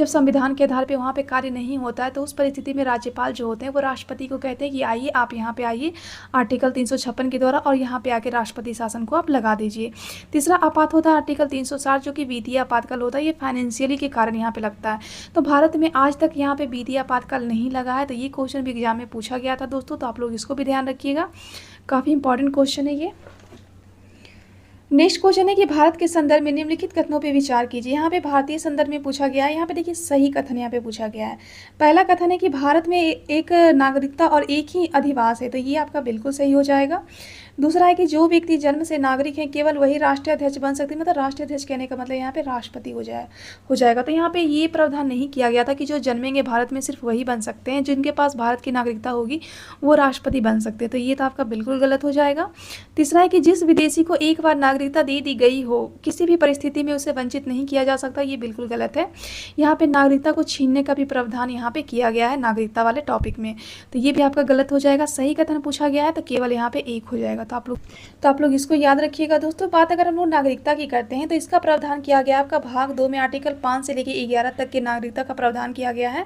संविधान के आधार पे वहाँ पे कार्य नहीं होता है, तो उस परिस्थिति में राज्यपाल जो होते हैं वो राष्ट्रपति को कहते हैं कि आइए आप यहाँ पे आइए आर्टिकल 356 के द्वारा, और यहाँ पे आके राष्ट्रपति शासन को आप लगा दीजिए। तीसरा आपात होता है आर्टिकल 360, जो कि वित्तीय आपातकाल होता है। ये फाइनेंशियली के कारण यहाँ पे लगता है। तो भारत में आज तक यहाँ पे वित्तीय आपातकाल नहीं लगा है। तो ये क्वेश्चन भी एग्जाम में पूछा गया था दोस्तों, तो आप लोग इसको भी ध्यान रखिएगा, काफ़ी इंपॉर्टेंट क्वेश्चन है ये। नेक्स्ट क्वेश्चन है कि भारत के संदर्भ में निम्नलिखित कथनों पे विचार कीजिए। यहाँ पे भारतीय संदर्भ में पूछा गया है। यहाँ पे देखिए सही कथन यहाँ पे पूछा गया है। पहला कथन है कि भारत में एक नागरिकता और एक ही अधिवास है, तो ये आपका बिल्कुल सही हो जाएगा। दूसरा है कि जो व्यक्ति जन्म से नागरिक हैं केवल वही राष्ट्रीय अध्यक्ष बन सकते हैं, मतलब राष्ट्रीय अध्यक्ष कहने का मतलब यहाँ पे राष्ट्रपति हो जाएगा। तो यहाँ पे ये प्रावधान नहीं किया गया था कि जो जन्मेंगे भारत में सिर्फ वही बन सकते हैं, जिनके पास भारत की नागरिकता होगी वो राष्ट्रपति बन सकते हैं। तो ये तो आपका बिल्कुल गलत हो जाएगा। तीसरा है कि जिस विदेशी को एक बार नागरिक नागरिकता दे दी गई हो, किसी भी परिस्थिति में उसे वंचित नहीं किया जा सकता, ये बिल्कुल गलत है। यहाँ पे नागरिकता को छीनने का भी प्रावधान यहाँ पे किया गया है नागरिकता वाले टॉपिक में, तो ये भी आपका गलत हो जाएगा। सही कथन पूछा गया है तो केवल यहाँ पे एक हो जाएगा। तो आप लोग इसको याद रखिएगा दोस्तों। बात अगर हम लोग नागरिकता की करते हैं तो इसका प्रावधान किया गया आपका भाग 2 में आर्टिकल 5 से लेकर 11 तक के नागरिकता का प्रावधान किया गया है।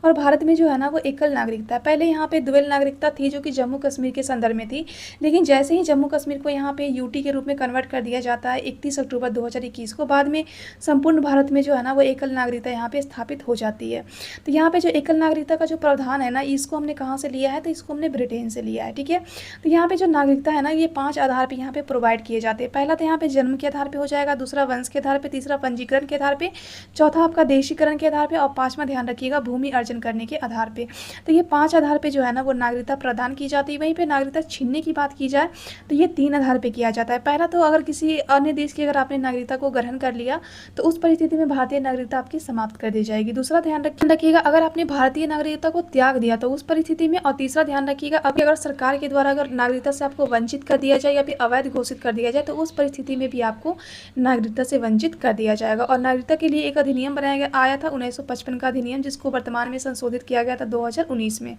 और भारत में जो है ना वो एकल नागरिकता है। पहले यहाँ पे द्वैल नागरिकता थी जो कि जम्मू कश्मीर के संदर्भ में थी, लेकिन जैसे ही जम्मू कश्मीर को यहाँ पे यूटी के रूप में कन्वर्ट कर दिया जाता है 31 अक्टूबर 2021 को, बाद में संपूर्ण भारत में जो है ना वो एकल नागरिकता यहाँ पे स्थापित हो जाती है। तो यहाँ पे जो एकल नागरिकता का जो प्रावधान है ना, इसको हमने कहाँ से लिया है, तो इसको हमने ब्रिटेन से लिया है। ठीक है, तो यहाँ पे जो नागरिकता है ना ये 5 आधार पे यहाँ पे प्रोवाइड किए जाते हैं। पहला तो यहाँ पे जन्म के आधार पे हो जाएगा, दूसरा वंश के आधार पे, तीसरा पंजीकरण के आधार पे, चौथा आपका देशीकरण के आधार पे, और पांचवा ध्यान रखिएगा भूमि अर्जन करने के आधार पे। तो ये 5 आधार पे जो है ना वो नागरिकता प्रदान की जाती है। वहीं पे नागरिकता छीनने की बात की जाए तो ये 3 आधार पे किया जाता है। पहला तो अगर किसी अन्य देश की अगर आपने नागरिकता को ग्रहण कर लिया तो उस परिस्थिति में भारतीय नागरिकता आपकी समाप्त कर दी जाएगी। दूसरा ध्यान रखिएगा अगर आपने भारतीय नागरिकता को त्याग दिया तो उस परिस्थिति में, और तीसरा ध्यान रखिएगा अभी अगर सरकार के द्वारा अगर नागरिकता से आपको वंचित कर दिया जाए या फिर अवैध घोषित कर दिया जाए तो उस परिस्थिति में भी आपको नागरिकता से वंचित कर दिया जाएगा। और नागरिकता के लिए एक अधिनियम बनाया आया था 1955 का अधिनियम, जिसको वर्तमान में संशोधित किया गया था 2019 में।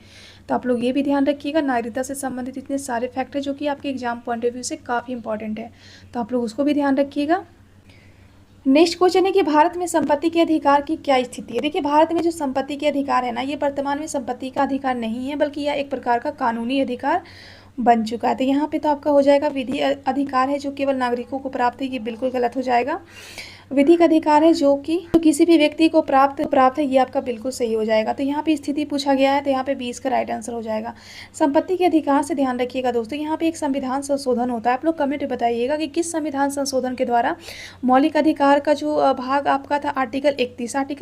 तो आप लोग ये भी ध्यान रखिएगा, नागरिकता से संबंधित इतने सारे फैक्टर जो कि आपके एग्जाम पॉइंट ऑफ व्यू से काफ़ी इंपॉर्टेंट है, तो आप लोग उसको भी ध्यान रखिएगा। नेक्स्ट क्वेश्चन है कि भारत में संपत्ति के अधिकार की क्या स्थिति है। देखिए भारत में जो संपत्ति के अधिकार है ना, ये वर्तमान में संपत्ति का अधिकार नहीं है, बल्कि यह एक प्रकार का कानूनी अधिकार बन चुका है। तो यहाँ पे तो आपका हो जाएगा विधि अधिकार है जो केवल नागरिकों को प्राप्त है, ये बिल्कुल गलत हो जाएगा। विधिक अधिकार है जो कि किसी भी व्यक्ति को प्राप्त है, ये आपका बिल्कुल सही हो जाएगा। तो यहाँ पे स्थिति पूछा गया है तो यहाँ पे 20 का राइट आंसर हो जाएगा। संपत्ति के अधिकार से ध्यान रखिएगा दोस्तों, यहाँ पे एक संविधान संशोधन होता है। आप लोग कमेंट में बताइएगा कि किस संविधान संशोधन के द्वारा मौलिक अधिकार का जो भाग आपका था आर्टिकल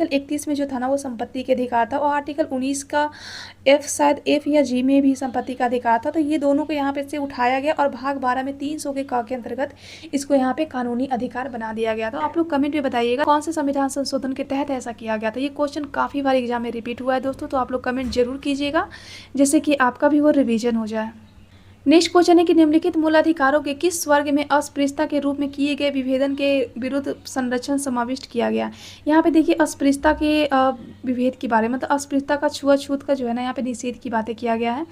31 में जो था ना वो संपत्ति के अधिकार था, और आर्टिकल 19 का शायद एफ या जी में भी संपत्ति का अधिकार था। तो ये दोनों को यहाँ पे से उठाया गया और भाग 12 में 300 के क के अंतर्गत इसको यहाँ पे कानूनी अधिकार बना दिया गया। तो आप लोग कमेंट में बताइएगा कौन से संविधान संशोधन के तहत ऐसा किया गया था। ये क्वेश्चन काफ़ी बार एग्जाम में रिपीट हुआ है दोस्तों, तो आप लोग कमेंट जरूर कीजिएगा जिससे कि आपका भी वो रिवीजन हो जाए। नेक्स्ट क्वेश्चन है कि निम्नलिखित मूलाधिकारों के किस वर्ग में अस्पृश्यता के रूप में किए गए विभेदन के विरुद्ध संरक्षण समाविष्ट किया गया। यहाँ पे देखिए अस्पृश्यता के विभेद के बारे में, मतलब अस्पृश्यता का छुआछूत का जो है ना यहाँ पे निषेध की बातें किया गया है।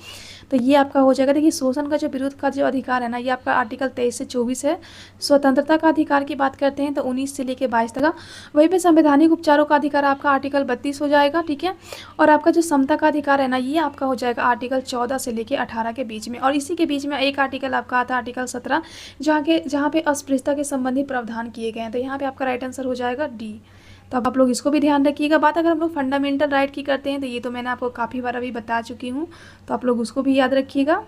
तो ये आपका हो जाएगा। देखिए शोषण का जो विरोध का जो अधिकार है ना, ये आपका आर्टिकल 23 से 24 है। स्वतंत्रता का अधिकार की बात करते हैं तो 19 से लेकर 22 तक। वहीं पे संवैधानिक उपचारों का अधिकार आपका आर्टिकल 32 हो जाएगा, ठीक है। और आपका जो समता का अधिकार है ना, ये आपका हो जाएगा आर्टिकल 14 से लेकर 18 के बीच में। और इसी के बीच में एक आर्टिकल आपका आता है आर्टिकल 17, जहाँ पे अस्पृश्यता के संबंधी प्रावधान किए गए हैं। तो यहाँ पे आपका राइट आंसर हो जाएगा डी। तो अब आप लोग इसको भी ध्यान रखिएगा। बात अगर हम लोग फंडामेंटल राइट की करते हैं तो ये तो मैंने आपको काफ़ी बार अभी बता चुकी हूँ, तो आप लोग उसको भी याद रखिएगा।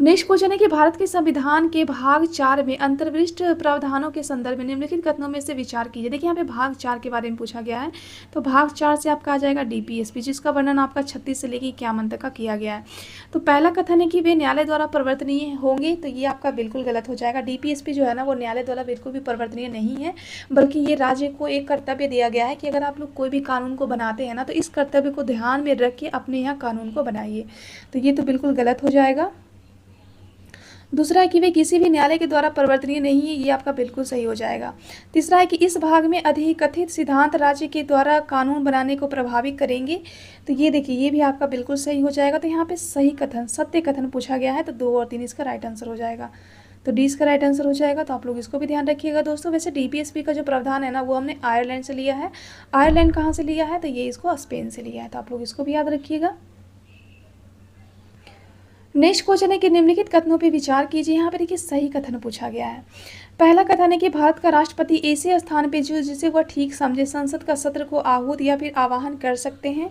नेक्स्ट क्वेश्चन है कि भारत के संविधान के भाग 4 में अंतर्विष्ट प्रावधानों के संदर्भ में निम्नलिखित कथनों में से विचार कीजिए। देखिए यहाँ पे भाग 4 के बारे में पूछा गया है, तो भाग 4 से आपका आ जाएगा डीपीएसपी, जिसका वर्णन आपका 36 से लेकर 51 तक का किया गया है। तो पहला कथन है कि वे न्यायालय द्वारा परिवर्तनीय होंगे, तो ये आपका बिल्कुल गलत हो जाएगा। डीपीएसपी जो है ना वो न्यायालय द्वारा बिल्कुल भी परिवर्तनीय नहीं है, बल्कि ये राज्य को एक कर्तव्य दिया गया है कि अगर आप लोग कोई भी कानून को बनाते हैं ना तो इस कर्तव्य को ध्यान में रख के अपने यहाँ कानून को बनाइए। तो ये तो बिल्कुल गलत हो जाएगा। दूसरा है कि वे किसी भी न्यायालय के द्वारा परिवर्तनीय नहीं है, ये आपका बिल्कुल सही हो जाएगा। तीसरा है कि इस भाग में अधिकथित सिद्धांत राज्य के द्वारा कानून बनाने को प्रभावित करेंगे, तो ये देखिए ये भी आपका बिल्कुल सही हो जाएगा। तो यहाँ पे सही कथन, सत्य कथन पूछा गया है, तो 2 और 3 इसका राइट आंसर हो जाएगा। तो डी इसका राइट आंसर हो जाएगा। तो आप लोग इसको भी ध्यान रखिएगा दोस्तों। वैसे डीपीएसपी का जो प्रावधान है ना वो हमने आयरलैंड से लिया है। आयरलैंड कहाँ से लिया है, तो ये इसको स्पेन से लिया है, तो आप लोग इसको भी याद रखिएगा। नेक्स्ट क्वेश्चन है कि निम्नलिखित कथनों पे विचार कीजिए। यहाँ पे देखिए सही कथन पूछा गया है। पहला कथन है कि भारत का राष्ट्रपति ऐसे स्थान पे जो जिसे वह ठीक समझे संसद का सत्र को आहूत या फिर आवाहन कर सकते हैं।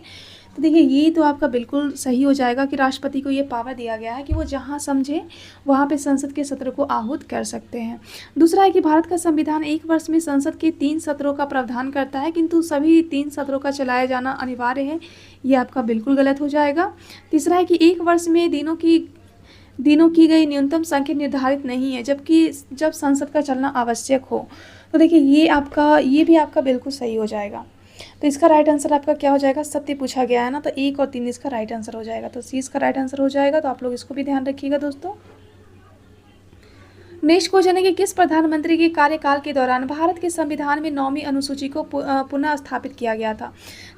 तो देखिए ये तो आपका बिल्कुल सही हो जाएगा कि राष्ट्रपति को ये पावर दिया गया है कि वो जहाँ समझे वहाँ पे संसद के सत्र को आहूत कर सकते हैं। दूसरा है कि भारत का संविधान 1 वर्ष में संसद के 3 सत्रों का प्रावधान करता है, किंतु सभी 3 सत्रों का चलाया जाना अनिवार्य है, ये आपका बिल्कुल गलत हो जाएगा। तीसरा है कि 1 वर्ष में दिनों की गई न्यूनतम संख्या निर्धारित नहीं है, जबकि जब संसद का चलना आवश्यक हो। तो देखिए ये भी आपका बिल्कुल सही हो जाएगा। तो इसका राइट आंसर आपका क्या हो जाएगा, सत्य पूछा गया है ना, तो 1 और 3 इसका राइट आंसर हो जाएगा। तो सी इसका राइट आंसर हो जाएगा। तो आप लोग इसको भी ध्यान रखिएगा दोस्तों। नेक्स्ट क्वेश्चन है कि किस प्रधानमंत्री के कार्यकाल के दौरान भारत के संविधान में 9वीं अनुसूची को पुनः स्थापित किया गया था।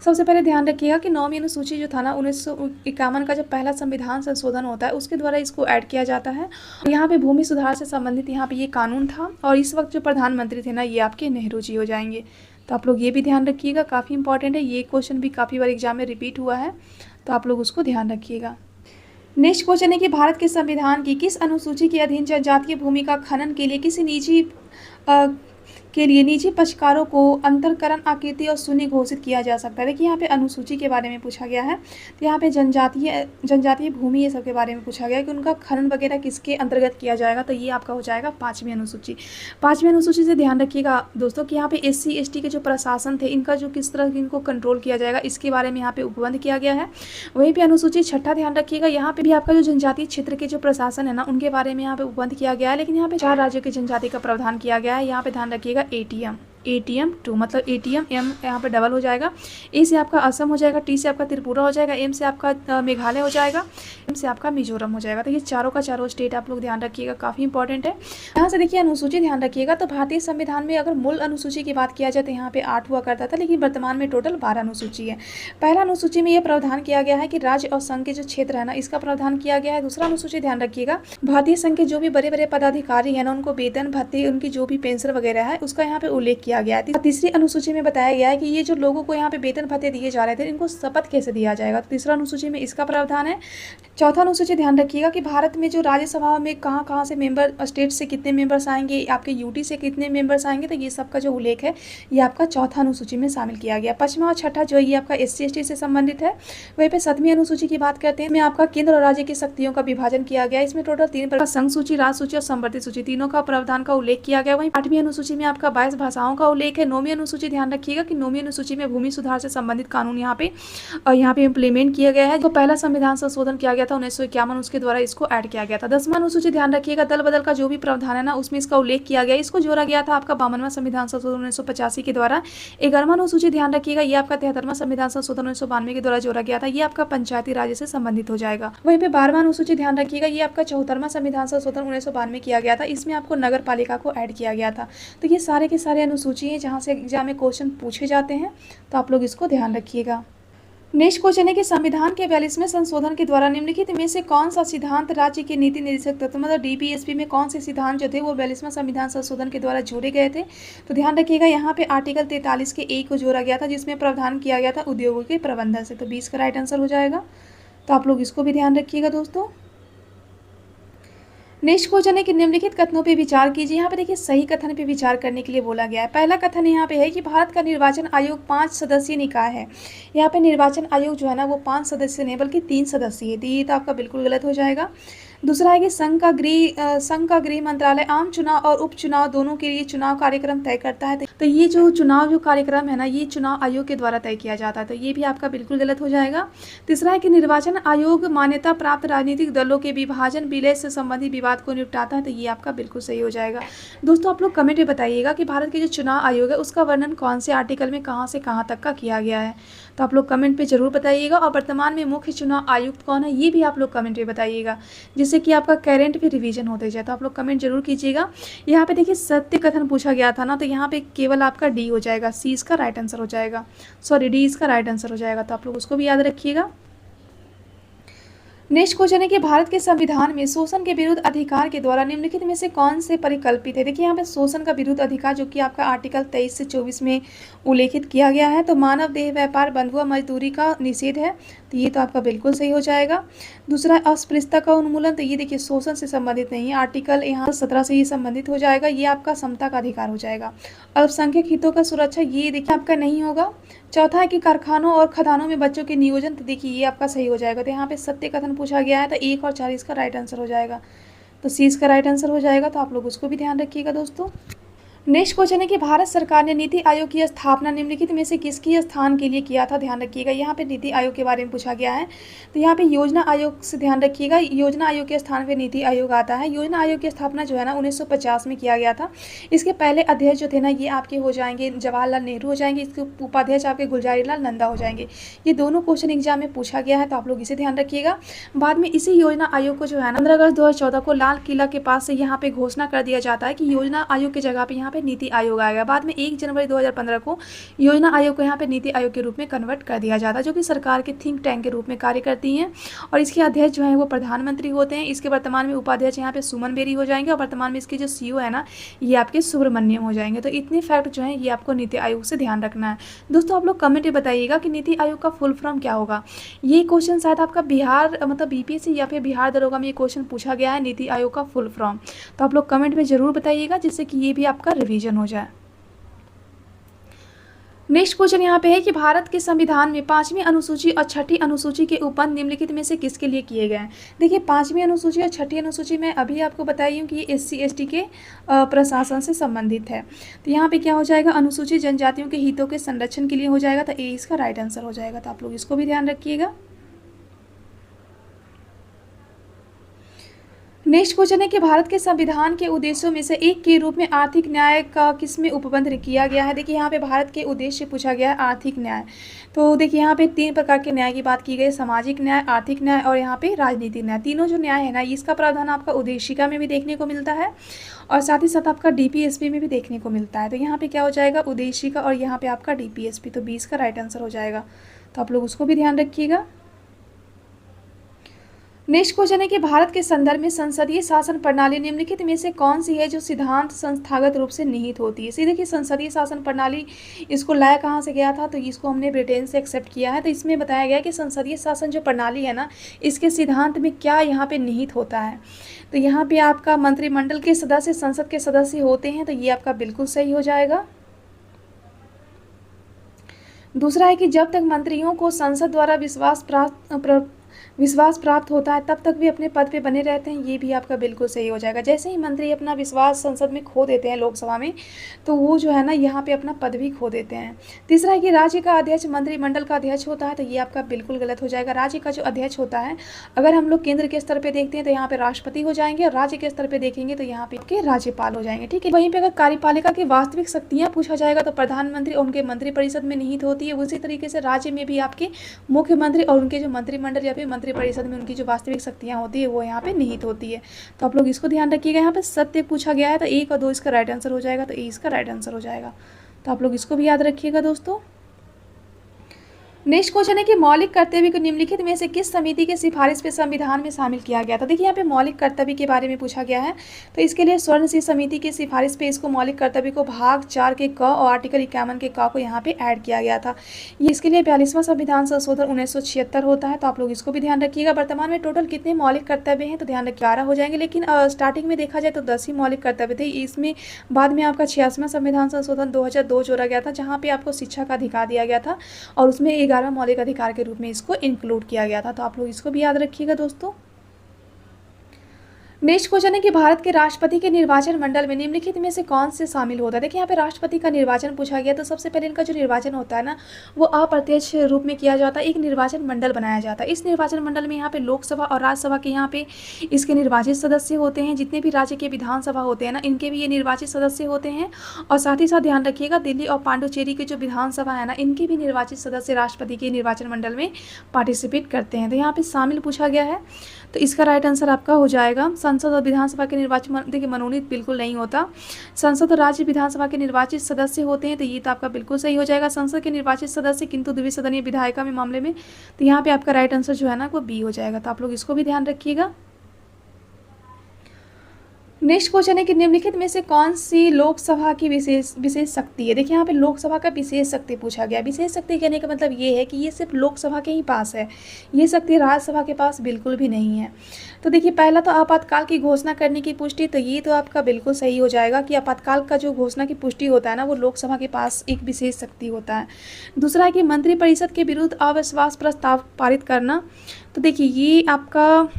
सबसे पहले ध्यान रखिएगा कि 9वीं अनुसूची जो था ना 1951 का जो पहला संविधान संशोधन होता है उसके द्वारा इसको ऐड किया जाता है। यहाँ पे भूमि सुधार से संबंधित यहाँ पे ये कानून था और इस वक्त जो प्रधानमंत्री थे ना ये आपके नेहरू जी हो जाएंगे। तो आप लोग ये भी ध्यान रखिएगा, काफ़ी इंपॉर्टेंट है, ये क्वेश्चन भी काफ़ी बार एग्जाम में रिपीट हुआ है, तो आप लोग उसको ध्यान रखिएगा। नेक्स्ट क्वेश्चन है कि भारत के संविधान की किस अनुसूची के अधीन जनजातीय भूमि का खनन के लिए किसी निजी पक्षकारों को अंतरकरण आकृति और शून्य घोषित किया जा सकता है। देखिए यहाँ पे अनुसूची के बारे में पूछा गया है, तो यहाँ पे जनजातीय भूमि ये सब के बारे में पूछा गया है कि उनका खनन वगैरह किसके अंतर्गत किया जाएगा। तो ये आपका हो जाएगा 5वीं अनुसूची। 5वीं अनुसूची से ध्यान रखिएगा दोस्तों कि यहाँ पे SC ST के जो प्रशासन थे इनका जो किस तरह इनको कंट्रोल किया जाएगा इसके बारे में यहाँ पे उपबंध किया गया है। वहीं पर अनुसूची 6 ध्यान रखिएगा, यहाँ पे भी आपका जो जनजातीय क्षेत्र के जो प्रशासन है ना उनके बारे में यहाँ पे उपबंध किया गया है, लेकिन यहाँ पे 4 राज्यों की जनजाति का प्रावधान किया गया है। यहाँ पे ध्यान रखिएगा ATM 2 मतलब ATM M यहाँ पे डबल हो जाएगा। A से आपका असम हो जाएगा, T से आपका त्रिपुरा हो जाएगा, M से आपका मेघालय हो जाएगा, M से आपका मिजोरम हो जाएगा। तो ये चारों का चारों स्टेट आप लोग ध्यान रखिएगा, काफ़ी इंपॉर्टेंट है। यहाँ से देखिए अनुसूची ध्यान रखिएगा, तो भारतीय संविधान में अगर मूल अनुसूची की बात किया जाए तो यहाँ पे 8 हुआ करता था, लेकिन वर्तमान में टोटल 12 अनुसूची है। पहला अनुसूची में यह प्रावधान किया गया है कि राज्य और संघ के जो क्षेत्र है ना इसका प्रावधान किया गया है। दूसरा अनुसूची ध्यान रखिएगा, भारतीय संघ के जो भी बड़े बड़े पदाधिकारी है ना उनको वेतन भत्ते उनकी जो भी पेंशन वगैरह है उसका यहाँ पे उल्लेख किया गया है। तीसरी अनुसूची में बताया गया है कि ये जो लोगों को यहाँ पे वेतन भत्ते दिए जा रहे थे इनको शपथ कैसे दिया जाएगा, तो तीसरा अनुसूची में इसका प्रावधान है। चौथा अनुसूची ध्यान रखिएगा कि भारत में जो राज्यसभा में कहाँ कहाँ से मेंबर स्टेट से कितने मेंबर्स आएंगे, आपके यूटी से कितने मेंबर्स आएंगे, तो ये सबका जो उल्लेख है ये आपका चौथा अनुसूची में शामिल किया गया। 5वां और 6ठा जो ये आपका SC ST से संबंधित है। वहीं पे 7वीं अनुसूची की बात करते हैं, में आपका केंद्र और राज्य की शक्तियों का विभाजन किया गया। इसमें टोटल 3 प्रकार संघ सूची, राज सूची और संवर्धित सूची तीनों का प्रावधान का उल्लेख किया गया। वहीं 8वीं अनुसूची में आपका 22 भाषाओं का उल्लेख है। 9वीं अनुसूची ध्यान रखिएगा कि 9वीं अनुसूची में भूमि सुधार से संबंधित कानून यहाँ पे इम्प्लीमेंट किया गया है। जो पहला संविधान संशोधन किया गया था 1951 उसके द्वारा इसको ऐड किया गया था। 10वां अनुसूची ध्यान रखिएगा, दल बदल का जो भी प्रावधान है ना उसमें इसका उल्लेख किया गया, इसको जोड़ा गया था आपका 52वां संविधान संशोधन 1985 के द्वारा। 11वां अनुसूची ध्यान रखिएगा, ये आपका 73वां संविधान संशोधन 1992 के द्वारा जोड़ा गया था, ये आपका पंचायती राज से संबंधित हो जाएगा। वहीं पे 12वां अनुसूची ध्यान रखिएगा, ये आपका 74वां संविधान संशोधन 1992 किया गया था, इसमें आपको नगर पालिका को ऐड किया गया था। तो ये सारे के सारे अनुसूची हैं जहाँ से एग्जाम में क्वेश्चन पूछे जाते हैं, तो आप लोग इसको ध्यान रखिएगा। नेक्स्ट क्वेश्चन है कि संविधान के 42वें संशोधन के द्वारा निम्नलिखित में से कौन सा सिद्धांत राज्य के नीति निर्देशक तत्व मतलब DPSP में कौन से सिद्धांत जो थे वो 42वां संविधान संशोधन के द्वारा जोड़े गए थे। तो ध्यान रखिएगा यहाँ पे आर्टिकल 43 के A को जोड़ा गया था जिसमें प्रावधान किया गया था उद्योगों के प्रबंधन से। तो 20 का राइट आंसर हो जाएगा, तो आप लोग इसको भी ध्यान रखिएगा दोस्तों। नेक्स्ट क्वेश्चन है कि निम्नलिखित कथनों पे विचार कीजिए। यहाँ पे देखिए सही कथन पे विचार करने के लिए बोला गया है। पहला कथन यहाँ पे है कि भारत का निर्वाचन आयोग 5 सदस्यीय निकाय है। यहाँ पे निर्वाचन आयोग जो है ना वो 5 सदस्य नहीं बल्कि 3 सदस्यीय है, तो ये तो आपका बिल्कुल गलत हो जाएगा। दूसरा है कि संघ का गृह मंत्रालय आम चुनाव और उपचुनाव दोनों के लिए चुनाव कार्यक्रम तय करता है। तो ये जो कार्यक्रम है ना ये चुनाव आयोग के द्वारा तय किया जाता है, तो ये भी आपका बिल्कुल गलत हो जाएगा। तीसरा है कि निर्वाचन आयोग मान्यता प्राप्त राजनीतिक दलों के विभाजन विलय से संबंधित विवाद को निपटाता है, तो ये आपका बिल्कुल सही हो जाएगा। दोस्तों आप लोग कमेंट में बताइएगा कि भारत के जो चुनाव आयोग है उसका वर्णन कौन से आर्टिकल में कहाँ से कहाँ तक का किया गया है, तो आप लोग कमेंट पे जरूर बताइएगा। और वर्तमान में मुख्य चुनाव आयुक्त कौन है ये भी आप लोग कमेंट पे बताइएगा, जिससे कि आपका करेंट भी रिवीजन होते जाए। तो आप लोग कमेंट जरूर कीजिएगा। यहाँ पे देखिए सत्य कथन पूछा गया था ना, तो यहाँ पे केवल आपका डी हो जाएगा, सी इसका राइट आंसर हो जाएगा, सॉरी डी इसका राइट आंसर हो जाएगा, तो आप लोग उसको भी याद रखिएगा। नेक्स्ट क्वेश्चन है कि भारत के संविधान में शोषण के विरुद्ध अधिकार के द्वारा निम्नलिखित में से कौन से परिकल्पित है। देखिए यहाँ पे शोषण का विरुद्ध अधिकार जो कि आपका आर्टिकल 23 से 24 में उल्लेखित किया गया है। तो मानव देह व्यापार बंधुआ मजदूरी का निषेध है, तो ये तो आपका बिल्कुल सही हो जाएगा। दूसरा अस्पृश्यता का उन्मूलन, तो ये देखिए शोषण से संबंधित नहीं है, आर्टिकल यहाँ 17 से ये संबंधित हो जाएगा, ये आपका समता का अधिकार हो जाएगा। अल्पसंख्यक हितों का सुरक्षा, ये देखिए आपका नहीं होगा। चौथा है कि कारखानों और खदानों में बच्चों के नियोजन, तो देखिए ये आपका सही हो जाएगा। तो यहाँ पे सत्य कथन पूछा गया है, तो 1 और 4 इसका राइट आंसर हो जाएगा, तो सी इसका राइट आंसर हो जाएगा, तो आप लोग उसको भी ध्यान रखिएगा दोस्तों। नेक्स्ट क्वेश्चन है कि भारत सरकार ने नीति आयोग की स्थापना निम्नलिखित में से किसकी स्थान के लिए किया था। ध्यान रखिएगा, यहाँ पे नीति आयोग के बारे में पूछा गया है। तो यहाँ पे योजना आयोग से ध्यान रखिएगा, योजना आयोग के स्थान पे नीति आयोग आता है। योजना आयोग की स्थापना जो है ना 1950 में किया गया था। इसके पहले अध्यक्ष जो थे ना ये आपके हो जाएंगे जवाहरलाल नेहरू हो जाएंगे, इसके उपाध्यक्ष आपके गुलजारीलाल नंदा हो जाएंगे। ये दोनों क्वेश्चन एग्जाम में पूछा गया है, तो आप लोग इसे ध्यान रखिएगा। बाद में इसी योजना आयोग को जो है ना 15 अगस्त 2014 को लाल किला के पास से यहाँ पे घोषणा कर दिया जाता है कि योजना आयोग की जगह पे यहाँ पे नीति आयोग आएगा। बाद में 1 जनवरी 2015 को योजना आयोग को यहाँ पे नीति आयोग के रूप में कन्वर्ट कर दिया जाता है, जो कि सरकार के थिंक टैंक के रूप में कार्य करती हैं। और इसके अध्यक्ष जो है वो प्रधानमंत्री होते हैं। इसके वर्तमान में उपाध्यक्ष यहाँ पे सुमन बेरी हो जाएंगे और वर्तमान में इसके जो सीईओ है ना ये आपके सुब्रमण्यम हो जाएंगे। तो इतने फैक्ट जो है ये आपको नीति आयोग से ध्यान रखना है। दोस्तों आप लोग कमेंट में बताइएगा कि नीति आयोग का फुल फॉर्म क्या होगा। ये क्वेश्चन शायद आपका बिहार मतलब बीपीएससी या फिर बिहार दरोगा में ये क्वेश्चन पूछा गया है, नीति आयोग का फुल फॉर्म। तो आप लोग कमेंट में जरूर बताइएगा जिससे कि ये भी आपका रिवीजन हो जाए। नेक्स्ट क्वेश्चन यहाँ पे है कि भारत के संविधान में 5वीं अनुसूची और 6ठी अनुसूची के उपबंध निम्नलिखित में से किसके लिए किए गए हैं। देखिए 5वीं अनुसूची और 6ठी अनुसूची में अभी आपको बताई हूँ कि ये SC ST के प्रशासन से संबंधित है। तो यहाँ पे क्या हो जाएगा, अनुसूचित जनजातियों के हितों के संरक्षण के लिए हो जाएगा। तो ए इसका राइट आंसर हो जाएगा। तो आप लोग इसको भी ध्यान रखिएगा। नेक्स्ट क्वेश्चन है कि भारत के संविधान के उद्देश्यों में से एक के रूप में आर्थिक न्याय का किसमें उपबंध किया गया है। देखिए यहाँ पे भारत के उद्देश्य पूछा गया है आर्थिक न्याय। तो देखिए यहाँ पे 3 प्रकार के न्याय की बात की गई, सामाजिक न्याय, आर्थिक न्याय और यहाँ पे राजनीतिक न्याय। तीनों जो न्याय है ना इसका प्रावधान आपका उद्देशिका में भी देखने को मिलता है और साथ ही साथ आपका DPSP में भी देखने को मिलता है। तो यहाँ पे क्या हो जाएगा, उद्देशिका और यहाँ पे आपका DPSP। तो 20 का राइट आंसर हो जाएगा। तो आप लोग उसको भी ध्यान रखिएगा। नेक्स्ट क्वेश्चन है कि भारत के संदर्भ में संसदीय शासन प्रणाली निम्नलिखित में से कौन सी है जो सिद्धांत संस्थागत रूप से निहित होती है। देखिए संसदीय शासन प्रणाली इसको लाया कहाँ से गया था, तो इसको हमने ब्रिटेन से एक्सेप्ट किया है। तो इसमें बताया गया कि संसदीय शासन जो प्रणाली है ना इसके सिद्धांत में क्या यहाँ पे निहित होता है। तो यहाँ पे आपका मंत्रिमंडल के सदस्य संसद के सदस्य होते हैं। तो ये आपका बिल्कुल सही हो जाएगा। दूसरा है कि जब तक मंत्रियों को संसद द्वारा विश्वास प्राप्त होता है तब तक भी अपने पद पे बने रहते हैं। ये भी आपका बिल्कुल सही हो जाएगा। जैसे ही मंत्री अपना विश्वास संसद में खो देते हैं लोकसभा में, तो वो जो है ना यहाँ पे अपना पद भी खो देते हैं। तीसरा है कि राज्य का अध्यक्ष मंत्रिमंडल का अध्यक्ष होता है। तो ये आपका बिल्कुल गलत हो जाएगा। राज्य का जो अध्यक्ष होता है, अगर हम लोग केंद्र के स्तर पर देखते हैं तो यहाँ पे राष्ट्रपति हो जाएंगे और राज्य के स्तर पर देखेंगे तो यहाँ पे आपके राज्यपाल हो जाएंगे। ठीक है, वहीं पर अगर कार्यपालिका की वास्तविक शक्तियाँ पूछा जाएगा तो प्रधानमंत्री और उनके मंत्रिपरिषद में निहित होती है। उसी तरीके से राज्य में भी आपके मुख्यमंत्री और उनके जो मंत्रिमंडल या फिर मंत्रिपरिषद में उनकी जो वास्तविक शक्तियाँ होती है वो यहाँ पे निहित होती है। तो आप लोग इसको ध्यान रखिएगा। यहाँ पे सत्य पूछा गया है तो 1 और 2 इसका राइट आंसर हो जाएगा। तो ए इसका राइट आंसर हो जाएगा। तो आप लोग इसको भी याद रखिएगा दोस्तों। नेक्स्ट क्वेश्चन है कि मौलिक कर्तव्य को निम्नलिखित में से किस समिति के सिफारिश पे संविधान में शामिल किया गया था। देखिए यहाँ पे मौलिक कर्तव्य के बारे में पूछा गया है। तो इसके लिए स्वर्ण सिंह समिति की सिफारिश पे इसको मौलिक कर्तव्य को भाग 4 के क और आर्टिकल 51 के क को यहाँ पे ऐड किया गया था। ये इसके लिए 42वां संविधान संशोधन 1976 होता है। तो आप लोग इसको भी ध्यान रखिएगा। वर्तमान में टोटल कितने मौलिक कर्तव्य हैं, तो ध्यान रखिए 11 हो जाएंगे। लेकिन स्टार्टिंग में देखा जाए तो 10 ही मौलिक कर्तव्य थे। इसमें बाद में आपका 86वां संविधान संशोधन 2002 जोड़ा गया था, जहाँ पे आपको शिक्षा का अधिकार दिया गया था और उसमें 11 मौलिक अधिकार के रूप में इसको इंक्लूड किया गया था। तो आप लोग इसको भी याद रखिएगा दोस्तों। नेक्स्ट क्वेश्चन है कि भारत के राष्ट्रपति के निर्वाचन मंडल में निम्नलिखित में से कौन से शामिल होता है। देखिए यहाँ पे राष्ट्रपति का निर्वाचन पूछा गया। तो सबसे पहले इनका जो निर्वाचन होता है ना वो अप्रत्यक्ष रूप में किया जाता है। एक निर्वाचन मंडल बनाया जाता है। इस निर्वाचन मंडल में यहाँ पे लोकसभा और राज्यसभा के यहाँ पे इसके निर्वाचित सदस्य होते हैं। जितने भी राज्य के विधानसभा होते हैं ना इनके भी ये निर्वाचित सदस्य होते हैं। और साथ ही साथ ध्यान रखिएगा दिल्ली और पांडुचेरी के जो विधानसभा है ना इनके भी निर्वाचित सदस्य राष्ट्रपति के निर्वाचन मंडल में पार्टिसिपेट करते हैं। तो यहाँ पे शामिल पूछा गया है। तो इसका राइट आंसर आपका हो जाएगा। संसद और विधानसभा के निर्वाचन देखिए मनोनीत बिल्कुल नहीं होता। संसद और राज्य विधानसभा के निर्वाचित सदस्य होते हैं। तो ये तो आपका बिल्कुल सही हो जाएगा। संसद के निर्वाचित सदस्य किंतु द्विसदनीय विधायिका में मामले में तो यहाँ पे आपका राइट आंसर जो है ना वो बी हो जाएगा। तो आप लोग इसको भी ध्यान रखिएगा। नेक्स्ट क्वेश्चन है कि निम्नलिखित में से कौन सी लोकसभा की विशेष शक्ति है। देखिए यहाँ पे लोकसभा का विशेष शक्ति पूछा गया। विशेष शक्ति कहने का मतलब ये है कि ये सिर्फ लोकसभा के ही पास है, ये शक्ति राज्यसभा के पास बिल्कुल भी नहीं है। तो देखिए पहला तो आपातकाल की घोषणा करने की पुष्टि, तो ये तो आपका बिल्कुल सही हो जाएगा कि आपातकाल का जो घोषणा की पुष्टि होता है ना वो लोकसभा के पास एक विशेष शक्ति होता है। दूसरा है कि मंत्रिपरिषद के विरुद्ध अविश्वास प्रस्ताव पारित करना। तो देखिए ये आपका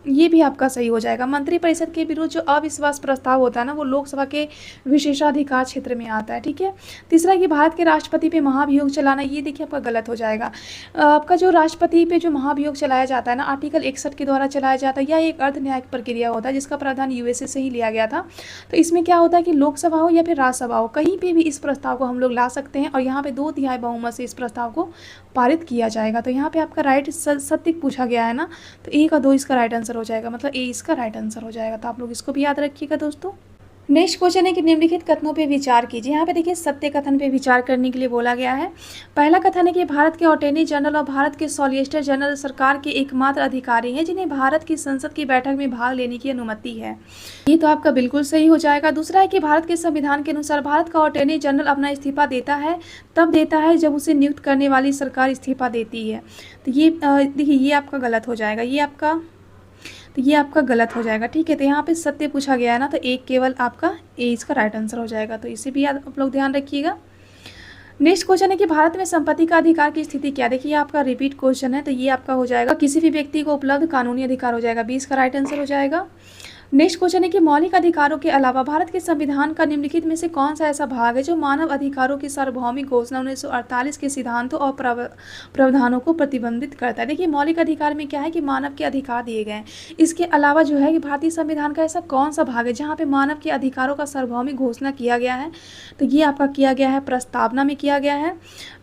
ये भी आपका सही हो जाएगा। मंत्रिपरिषद के विरुद्ध जो अविश्वास प्रस्ताव होता है ना, वो लोकसभा के विशेषाधिकार क्षेत्र में आता है, ठीक है। तीसरा कि भारत के राष्ट्रपति पे महाभियोग चलाना, ये देखिए आपका गलत हो जाएगा। आपका जो राष्ट्रपति पे जो महाभियोग चलाया जाता है ना, आर्टिकल 61 के द्वारा चलाया जाता है, यह एक अर्ध न्यायिक प्रक्रिया होता है जिसका प्रावधान यूएसए से ही लिया गया था। तो इसमें क्या होता है कि लोकसभा हो या फिर राज्यसभा हो, कहीं पर भी इस प्रस्ताव को हम लोग ला सकते हैं और यहाँ पे 2/3 बहुमत से इस प्रस्ताव को पारित किया जाएगा। तो यहाँ पे आपका राइट सत्य पूछा गया है ना, तो 1 और 2 इसका राइट आंसर हो जाएगा, मतलब ए इसका राइट आंसर हो जाएगा। तो आप लोग इसको भी याद रखिएगा दोस्तों। नेक्स्ट क्वेश्चन है कि निम्नलिखित कथनों पे विचार कीजिए। यहाँ पे देखिए सत्य कथन पे विचार करने के लिए बोला गया है। पहला कथन है कि भारत के अटॉर्नी जनरल और भारत के सॉलिसिटर जनरल सरकार के एकमात्र अधिकारी हैं जिन्हें भारत की संसद की बैठक में भाग लेने की अनुमति है। ये तो आपका बिल्कुल सही हो जाएगा। दूसरा है कि भारत के संविधान के अनुसार भारत का अटॉर्नी जनरल अपना इस्तीफा देता है तब देता है जब उसे नियुक्त करने वाली सरकार इस्तीफा देती है। तो ये देखिए ये आपका गलत हो जाएगा, ये आपका गलत हो जाएगा, ठीक है। तो यहाँ पे सत्य पूछा गया है ना, तो एक केवल आपका ए इसका राइट आंसर हो जाएगा। तो इसे भी आप लोग ध्यान रखिएगा। नेक्स्ट क्वेश्चन है कि भारत में संपत्ति का अधिकार की स्थिति क्या। देखिए आपका रिपीट क्वेश्चन है, तो ये आपका हो जाएगा किसी भी व्यक्ति को उपलब्ध कानूनी अधिकार हो जाएगा, 20 का राइट आंसर हो जाएगा। नेक्स्ट क्वेश्चन है कि मौलिक अधिकारों के अलावा भारत के संविधान का निम्नलिखित में से कौन सा ऐसा भाग है जो मानव अधिकारों की सार्वभौमिक घोषणा 1948 के सिद्धांतों और प्रावधानों को प्रतिबंधित करता है। देखिए मौलिक अधिकार में क्या है कि मानव के अधिकार दिए गए हैं, इसके अलावा जो है कि भारतीय संविधान का ऐसा कौन सा भाग है जहाँ पे मानव के अधिकारों का सार्वभौमिक घोषणा किया गया है। तो ये आपका किया गया है प्रस्तावना में किया गया है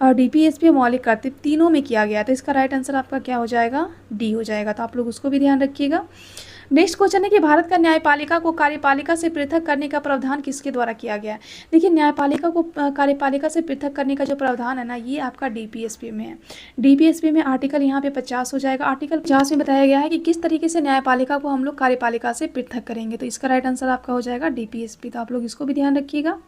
और डीपीएसपी मौलिक कर्तव्य तीनों में किया गया है। तो इसका राइट आंसर आपका क्या हो जाएगा, डी हो जाएगा। तो आप लोग उसको भी ध्यान रखिएगा। नेक्स्ट क्वेश्चन है कि भारत का न्यायपालिका को कार्यपालिका से पृथक करने का प्रावधान किसके द्वारा किया गया है। देखिए न्यायपालिका को कार्यपालिका से पृथक करने का जो प्रावधान है ना, ये आपका डीपीएसपी में है। डीपीएसपी में आर्टिकल यहाँ पे 50 हो जाएगा। आर्टिकल 50 में बताया गया है कि किस तरीके से न्यायपालिका को हम लोग कार्यपालिका से पृथक करेंगे। तो इसका राइट आंसर आपका हो जाएगा डीपीएसपी। तो आप लोग इसको भी ध्यान रखिएगा।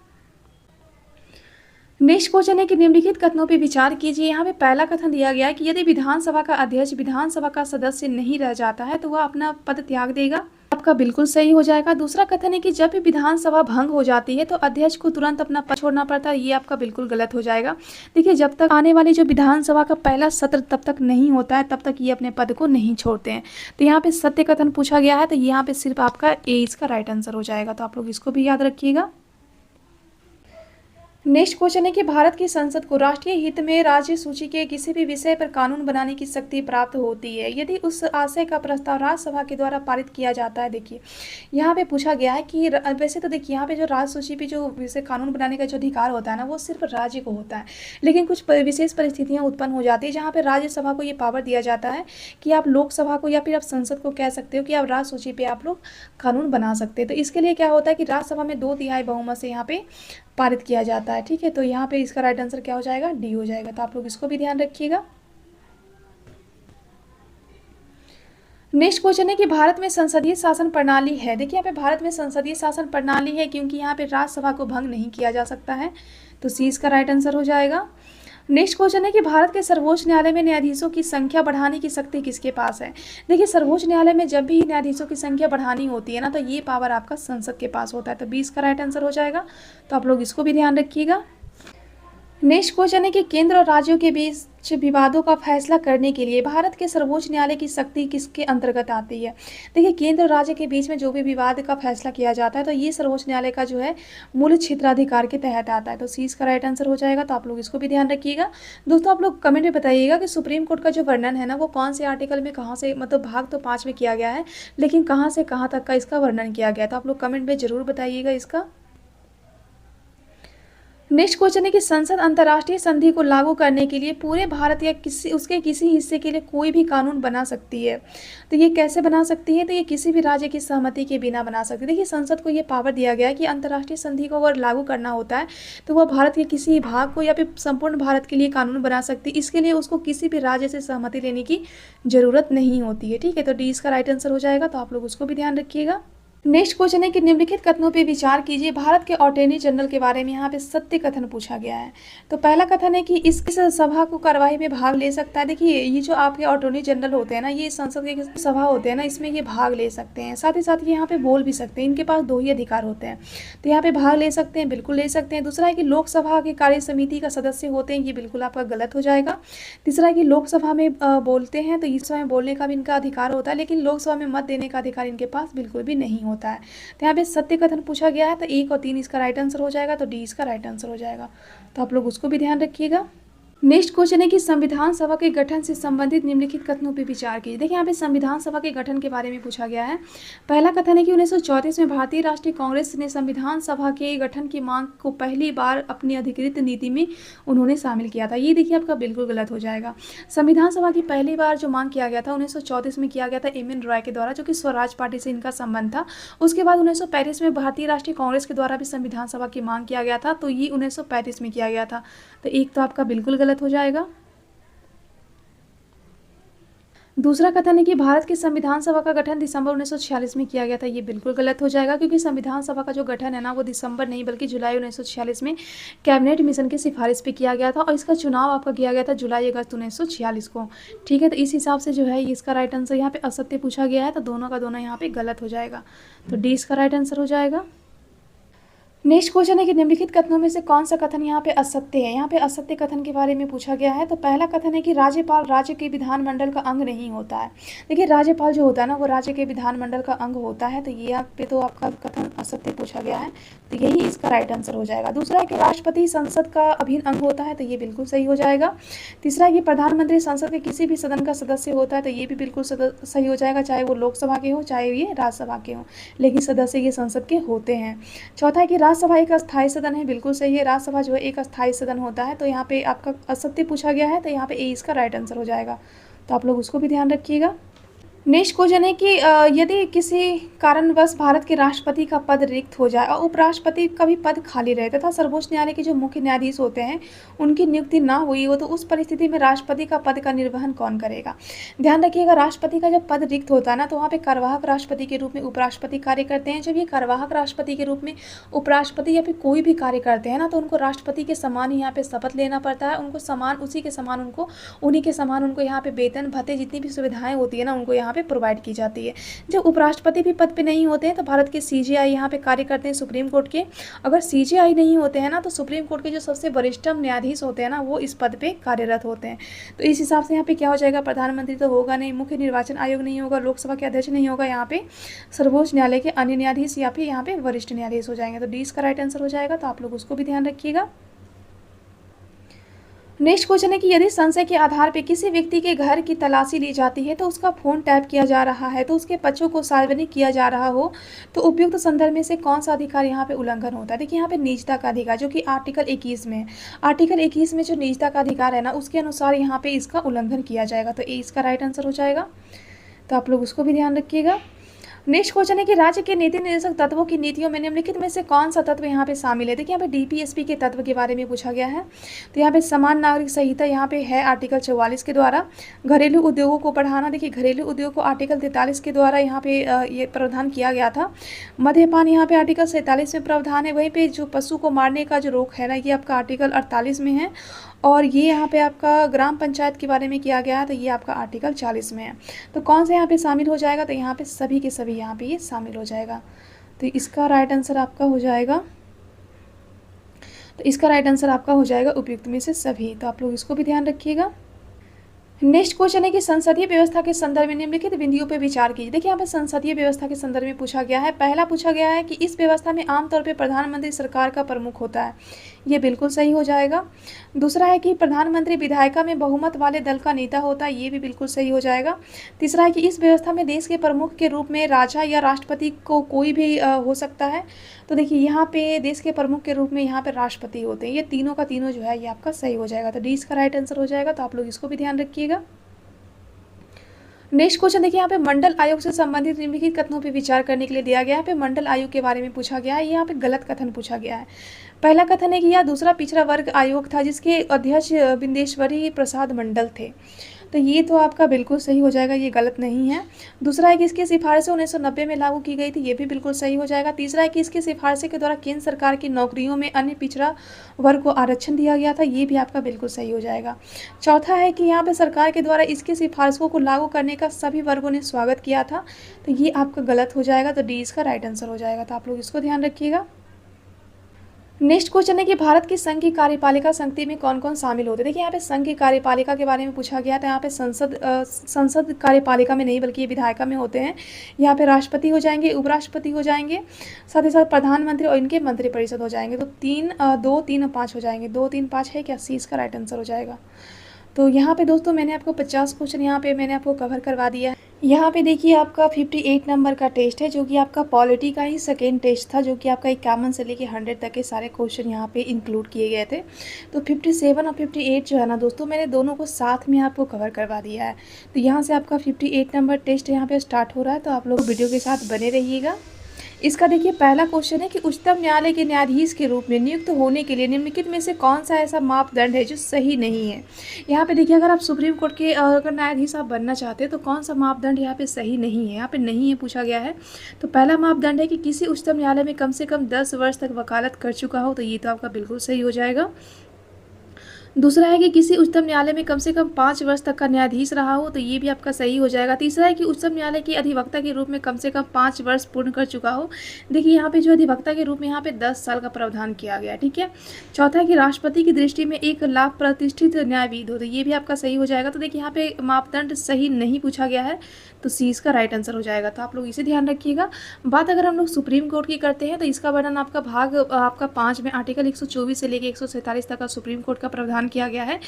नेक्स्ट क्वेश्चन है कि निम्नलिखित कथनों पर विचार कीजिए। यहाँ पे पहला कथन दिया गया है कि यदि विधानसभा का अध्यक्ष विधानसभा का सदस्य नहीं रह जाता है तो वह अपना पद त्याग देगा। आपका बिल्कुल सही हो जाएगा। दूसरा कथन है कि जब भी विधानसभा भंग हो जाती है तो अध्यक्ष को तुरंत अपना पद छोड़ना पड़ता है। ये आपका बिल्कुल गलत हो जाएगा। देखिए जब तक आने वाली जो विधानसभा का पहला सत्र तब तक नहीं होता है तब तक ये अपने पद को नहीं छोड़ते हैं। तो यहाँ पे सत्य कथन पूछा गया है, तो यहाँ पे सिर्फ आपका ए इसका राइट आंसर हो जाएगा। तो आप लोग इसको भी याद रखिएगा। नेक्स्ट क्वेश्चन है कि भारत की संसद को राष्ट्रीय हित में राज्य सूची के किसी भी विषय पर कानून बनाने की शक्ति प्राप्त होती है यदि उस आशय का प्रस्ताव राज्यसभा के द्वारा पारित किया जाता है। देखिए यहाँ पे पूछा गया है कि वैसे तो देखिए यहाँ पे जो राज्य सूची पे जो विषय कानून बनाने का जो अधिकार होता है ना, वो सिर्फ राज्य को होता है, लेकिन कुछ विशेष परिस्थितियाँ उत्पन्न हो जाती है जहाँ पे राज्यसभा को ये पावर दिया जाता है कि आप लोकसभा को या फिर आप संसद को कह सकते हो कि आप राज्य सूची पे आप लोग कानून बना सकते हैं। तो इसके लिए क्या होता है कि राज्यसभा में 2/3 बहुमत से यहाँ पे पारित किया जाता है, ठीक है। तो यहाँ पे इसका राइट आंसर क्या हो जाएगा, डी हो जाएगा। तो आप लोग इसको भी ध्यान रखिएगा। नेक्स्ट क्वेश्चन है कि भारत में संसदीय शासन प्रणाली है। देखिए यहाँ पे भारत में संसदीय शासन प्रणाली है क्योंकि यहाँ पे राज्यसभा को भंग नहीं किया जा सकता है। तो सी इसका राइट आंसर हो जाएगा। नेक्स्ट क्वेश्चन है कि भारत के सर्वोच्च न्यायालय में न्यायाधीशों की संख्या बढ़ाने की शक्ति किसके पास है। देखिए सर्वोच्च न्यायालय में जब भी न्यायाधीशों की संख्या बढ़ानी होती है ना, तो ये पावर आपका संसद के पास होता है। तो 20 का राइट आंसर हो जाएगा। तो आप लोग इसको भी ध्यान रखिएगा। नेक्स्ट क्वेश्चन है कि केंद्र और राज्यों के बीच विवादों का फैसला करने के लिए भारत के सर्वोच्च न्यायालय की शक्ति किसके अंतर्गत आती है। देखिए केंद्र और राज्य के बीच में जो भी विवाद का फैसला किया जाता है तो ये सर्वोच्च न्यायालय का जो है मूल क्षेत्राधिकार के तहत आता है। तो सी इसका राइट आंसर हो जाएगा। तो आप लोग इसको भी ध्यान रखिएगा। दोस्तों आप लोग कमेंट में बताइएगा कि सुप्रीम कोर्ट का जो वर्णन है ना, वो कौन से आर्टिकल में कहाँ से, मतलब भाग तो 5 में किया गया है, लेकिन कहाँ से कहाँ तक का इसका वर्णन किया गया है। तो आप लोग कमेंट में जरूर बताइएगा इसका। नेक्स्ट क्वेश्चन है कि संसद अंतर्राष्ट्रीय संधि को लागू करने के लिए पूरे भारत या उसके किसी हिस्से के लिए कोई भी कानून बना सकती है। तो ये कैसे बना सकती है, तो ये किसी भी राज्य की सहमति के बिना बना सकती है। देखिए संसद को ये पावर दिया गया है कि अंतर्राष्ट्रीय संधि को अगर लागू करना होता है तो वह भारत के किसी भाग को या फिर संपूर्ण भारत के लिए कानून बना सकती है। इसके लिए उसको किसी भी राज्य से सहमति लेने की जरूरत नहीं होती है, ठीक है। तो डी इसका राइट आंसर हो जाएगा। तो आप लोग उसको भी ध्यान रखिएगा। नेक्स्ट क्वेश्चन है कि निम्नलिखित कथनों पे विचार कीजिए। भारत के अटॉर्नी जनरल के बारे में यहाँ पे सत्य कथन पूछा गया है। तो पहला कथन है कि इस सभा को कार्यवाही में भाग ले सकता है। देखिए, ये जो आपके अटॉर्नी जनरल होते हैं ना, ये संसद के सभा होते हैं ना, इसमें ये भाग ले सकते हैं, साथ ही साथ ये यहाँ पे बोल भी सकते हैं। इनके पास दो ही अधिकार होते हैं, तो यहाँ पे भाग ले सकते हैं, बिल्कुल ले सकते हैं। दूसरा है कि लोकसभा के कार्य समिति का सदस्य होते हैं, ये बिल्कुल आपका गलत हो जाएगा। तीसरा है कि लोकसभा में बोलते हैं, तो इस समय बोलने का भी इनका अधिकार होता है, लेकिन लोकसभा में मत देने का अधिकार इनके पास बिल्कुल भी नहीं होता है। तो यहाँ पे सत्य कथन पूछा गया है, तो 1 और 3 इसका राइट आंसर हो जाएगा, तो डी इसका राइट आंसर हो जाएगा। तो आप लोग उसको भी ध्यान रखिएगा। नेक्स्ट क्वेश्चन है कि संविधान सभा के गठन से संबंधित निम्नलिखित कथनों पर विचार कीजिए। देखिए, यहाँ पे संविधान सभा के गठन के बारे में पूछा गया है। पहला कथन है कि 1934 में भारतीय राष्ट्रीय कांग्रेस ने संविधान सभा के गठन की मांग को पहली बार अपनी अधिकृत नीति में उन्होंने शामिल किया था। ये देखिए आपका बिल्कुल गलत हो जाएगा। संविधान सभा की पहली बार जो मांग किया गया था 1934 में किया गया था एम एन रॉय के द्वारा, जो कि स्वराज पार्टी से इनका संबंध था। उसके बाद 1935 में भारतीय राष्ट्रीय कांग्रेस के द्वारा भी संविधान सभा की मांग किया गया था, तो ये 1935 में किया गया था। तो एक तो आपका बिल्कुल गलत हो जाएगा। दूसरा कथन है कि भारत की संविधान सभा का गठन दिसंबर 1946 में किया गया था। ये बिल्कुल गलत हो जाएगा, क्योंकि संविधान सभा का जो गठन है ना, वो दिसंबर नहीं बल्कि जुलाई 1946 में कैबिनेट मिशन की सिफारिश पे किया गया था, और इसका चुनाव आपका किया गया था जुलाई अगस्त 1946 को। ठीक है, तो इस हिसाब से जो है इसका राइट आंसर यहाँ पे असत्य पूछा गया है, तो दोनों का दोनों यहाँ पे गलत हो जाएगा। तो डी इसका राइट आंसर हो जाएगा। नेक्स्ट क्वेश्चन है कि निम्नलिखित कथनों में से कौन सा कथन यहाँ पे असत्य है। यहाँ पे असत्य कथन के बारे में पूछा गया है। तो पहला कथन है कि राज्यपाल राज्य के विधानमंडल का अंग नहीं होता है। देखिए, राज्यपाल जो होता है ना, वो राज्य के विधानमंडल का अंग होता है, तो ये यहाँ पे तो आपका कथन असत्य पूछा गया है, तो यही इसका राइट आंसर हो जाएगा। दूसरा है कि राष्ट्रपति संसद का अभिन्न अंग होता है, तो ये बिल्कुल सही हो जाएगा। तीसरा है कि प्रधानमंत्री संसद के किसी भी सदन का सदस्य होता है, तो ये भी बिल्कुल सही हो जाएगा, चाहे वो लोकसभा के हो चाहे ये राज्यसभा के हो, लेकिन सदस्य ये संसद के होते हैं। चौथा है कि राज्यसभा एक अस्थायी सदन है, बिल्कुल सही है, राज्यसभा जो है एक अस्थायी सदन होता है। तो यहाँ पे आपका असत्य पूछा गया है, तो यहाँ पे ए इसका राइट आंसर हो जाएगा, तो आप लोग उसको भी ध्यान रखिएगा। नेक्स्ट क्वेश्चन है कि यदि किसी कारणवश भारत के राष्ट्रपति का पद रिक्त हो जाए और उपराष्ट्रपति का भी पद खाली रहे तथा सर्वोच्च न्यायालय के जो मुख्य न्यायाधीश होते हैं उनकी नियुक्ति ना हुई हो, तो उस परिस्थिति में राष्ट्रपति का पद का निर्वहन कौन करेगा। ध्यान रखिएगा, राष्ट्रपति का जब पद रिक्त होता है ना, तो वहाँ पे कार्यवाहक राष्ट्रपति के रूप में उपराष्ट्रपति कार्य करते हैं। जब ये कार्यवाहक राष्ट्रपति के रूप में उपराष्ट्रपति या फिर कोई भी कार्य करते हैं ना, तो उनको राष्ट्रपति के समान ही यहाँ पे शपथ लेना पड़ता है। उनको समान उसी के समान उन्हीं के समान उनको यहाँ पे वेतन भत्ते जितनी भी सुविधाएं होती है ना, उनको यहाँ पे प्रोवाइड की जाती है। जब उपराष्ट्रपति भी पद पे नहीं होते हैं, तो भारत के सीजेआई यहाँ पे कार्य करते हैं सुप्रीम कोर्ट के। अगर सीजेआई नहीं होते हैं ना, तो सुप्रीम कोर्ट के जो सबसे वरिष्ठतम न्यायाधीश होते हैं ना, वो इस पद पे कार्यरत होते हैं। तो इस हिसाब से यहाँ पे क्या हो जाएगा, प्रधानमंत्री तो होगा नहीं, मुख्य निर्वाचन आयोग नहीं होगा, लोकसभा के अध्यक्ष नहीं होगा, यहाँ पे सर्वोच्च न्यायालय के अन्य न्यायाधीश या फिर यहाँ पे वरिष्ठ न्यायाधीश हो जाएंगे। तो डी इसका राइट आंसर हो जाएगा, तो आप लोग उसको भी ध्यान रखिएगा। नेक्स्ट क्वेश्चन है कि यदि संशय के आधार पर किसी व्यक्ति के घर की तलाशी ली जाती है, तो उसका फोन टैप किया जा रहा है, तो उसके पक्षों को सार्वजनिक किया जा रहा हो, तो उपयुक्त संदर्भ में से कौन सा अधिकार यहाँ पे उल्लंघन होता है। देखिए, यहाँ पे निजता का अधिकार जो कि आर्टिकल 21 में है। आर्टिकल 21 में जो निजता का अधिकार है ना, उसके अनुसार यहाँ पे इसका उल्लंघन किया जाएगा, तो ए इसका राइट आंसर हो जाएगा, तो आप लोग उसको भी ध्यान रखिएगा। नेक्स्ट क्वेश्चन है कि राज्य के नीति निर्देशक तत्वों की नीतियों में निम्नलिखित में से कौन सा तत्व यहाँ पे शामिल है। देखिए, यहाँ पे डीपीएसपी के तत्व के बारे में पूछा गया है। तो यहाँ पे समान नागरिक संहिता यहाँ पे है आर्टिकल 44 के द्वारा। घरेलू उद्योगों को बढ़ाना, देखिए घरेलू उद्योग को आर्टिकल 43 के द्वारा यहाँ पे ये प्रावधान किया गया था। मद्यपान यहाँ पे आर्टिकल 47 में प्रावधान है। वहीं पे जो पशु को मारने का जो रोक है ना, ये आपका आर्टिकल 48 में है। और ये यहाँ पे आपका ग्राम पंचायत के बारे में किया गया है, तो ये आपका आर्टिकल 40 में है। तो कौन सा यहाँ पे शामिल हो जाएगा, तो यहाँ पे सभी के सभी यहाँ पे ये शामिल हो जाएगा, तो इसका राइट आंसर आपका हो जाएगा, तो इसका राइट आंसर आपका हो जाएगा उपयुक्त में से सभी। तो आप लोग इसको भी ध्यान रखिएगा। नेक्स्ट क्वेश्चन है कि संसदीय व्यवस्था के संदर्भ में निम्नलिखित बिंदुओं पर विचार कीजिए। देखिए, यहाँ पे संसदीय व्यवस्था के संदर्भ में पूछा गया है। पहला पूछा गया है कि इस व्यवस्था में आमतौर पर प्रधानमंत्री सरकार का प्रमुख होता है, ये बिल्कुल सही हो जाएगा। दूसरा है कि प्रधानमंत्री विधायिका में बहुमत वाले दल का नेता होता है, ये भी बिल्कुल सही हो जाएगा। तीसरा है कि इस व्यवस्था में देश के प्रमुख के रूप में राजा या राष्ट्रपति को कोई भी हो सकता है। तो देखिए, यहाँ पे देश के प्रमुख के रूप में यहाँ पे राष्ट्रपति होते हैं। ये तीनों का तीनों जो है ये आपका सही हो जाएगा, तो डी इसका राइट आंसर हो जाएगा, तो आप लोग इसको भी ध्यान रखिएगा। नेक्स्ट क्वेश्चन देखिए, यहाँ पे मंडल आयोग से संबंधित निम्नलिखित कथनों पर विचार करने के लिए दिया गया है। यहाँ पे मंडल आयोग के बारे में पूछा गया है, यहाँ पे गलत कथन पूछा गया है। पहला कथन है कि यह दूसरा पिछड़ा वर्ग आयोग था जिसके अध्यक्ष बिंदेश्वरी प्रसाद मंडल थे। तो ये तो आपका बिल्कुल सही हो जाएगा, ये गलत नहीं है। दूसरा है कि इसकी सिफारिशें 1990 में लागू की गई थी, ये भी बिल्कुल सही हो जाएगा। तीसरा है कि इसकी सिफारिशें के द्वारा केंद्र सरकार की नौकरियों में अन्य पिछड़ा वर्ग को आरक्षण दिया गया था, ये भी आपका बिल्कुल सही हो जाएगा। चौथा है कि यहाँ पे सरकार के द्वारा इसकी सिफारिशों को लागू करने का सभी वर्गों ने स्वागत किया था, तो ये आपका गलत हो जाएगा, तो डी इसका राइट आंसर हो जाएगा। तो आप लोग इसको ध्यान रखिएगा। नेक्स्ट क्वेश्चन है कि भारत की संघ की कार्यपालिका समिति में कौन कौन शामिल होते हैं। देखिए यहाँ पे संघ की कार्यपालिका के बारे में पूछा गया था। यहाँ पे संसद कार्यपालिका में नहीं बल्कि ये विधायिका में होते हैं। यहाँ पे राष्ट्रपति हो जाएंगे, उपराष्ट्रपति हो जाएंगे, साथ ही साथ प्रधानमंत्री और इनके मंत्रिपरिषद हो जाएंगे। तो 2, 3 और 5 हो जाएंगे। 2, 3, 5 है क्या, सी इसका राइट आंसर हो जाएगा। तो यहाँ पे दोस्तों मैंने आपको 50 क्वेश्चन यहाँ पे मैंने आपको कवर करवा दिया है। यहाँ पे देखिए आपका 58 नंबर का टेस्ट है, जो कि आपका पॉलिटी का ही सेकेंड टेस्ट था, जो कि आपका 51 से लेके 100 तक के सारे क्वेश्चन यहाँ पे इंक्लूड किए गए थे। तो 57 और 58 जो है ना दोस्तों, मैंने दोनों को साथ में आपको कवर करवा दिया है। तो यहाँ से आपका 58 नंबर टेस्ट यहाँ पे स्टार्ट हो रहा है, तो आप लोग वीडियो के साथ बने रहिएगा। इसका देखिए पहला क्वेश्चन है कि उच्चतम न्यायालय के न्यायाधीश के रूप में नियुक्त होने के लिए निम्नलिखित में से कौन सा ऐसा मापदंड है जो सही नहीं है। यहाँ पे देखिए अगर आप सुप्रीम कोर्ट के अगर न्यायाधीश आप बनना चाहते हैं तो कौन सा मापदंड यहाँ पे सही नहीं है, यहाँ पे नहीं है पूछा गया है। तो पहला मापदंड है कि किसी उच्चतम न्यायालय में कम से कम 10 वर्ष तक वकालत कर चुका हो, तो ये तो आपका बिल्कुल सही हो जाएगा। दूसरा है कि किसी उच्चतम न्यायालय में कम से कम 5 वर्ष तक का न्यायाधीश रहा हो, तो ये भी आपका सही हो जाएगा। तीसरा है कि उच्चतम न्यायालय के अधिवक्ता के रूप में कम से कम 5 वर्ष पूर्ण कर चुका हो। देखिए यहाँ पे जो अधिवक्ता के रूप में यहाँ पे 10 साल का प्रावधान किया गया है, ठीक है। चौथा है कि राष्ट्रपति की दृष्टि में एक लाभ प्रतिष्ठित न्यायविद हो, तो ये भी आपका सही हो जाएगा। तो देखिए यहाँ पे मापदंड सही नहीं पूछा गया है, तो सी इसका राइट आंसर हो जाएगा। तो आप लोग इसे ध्यान रखिएगा। बात अगर हम लोग सुप्रीम कोर्ट की करते हैं तो इसका वर्णन आपका भाग आपका 5 में आर्टिकल 124 से लेकर 147 तक का सुप्रीम कोर्ट का प्रावधान किया गया है,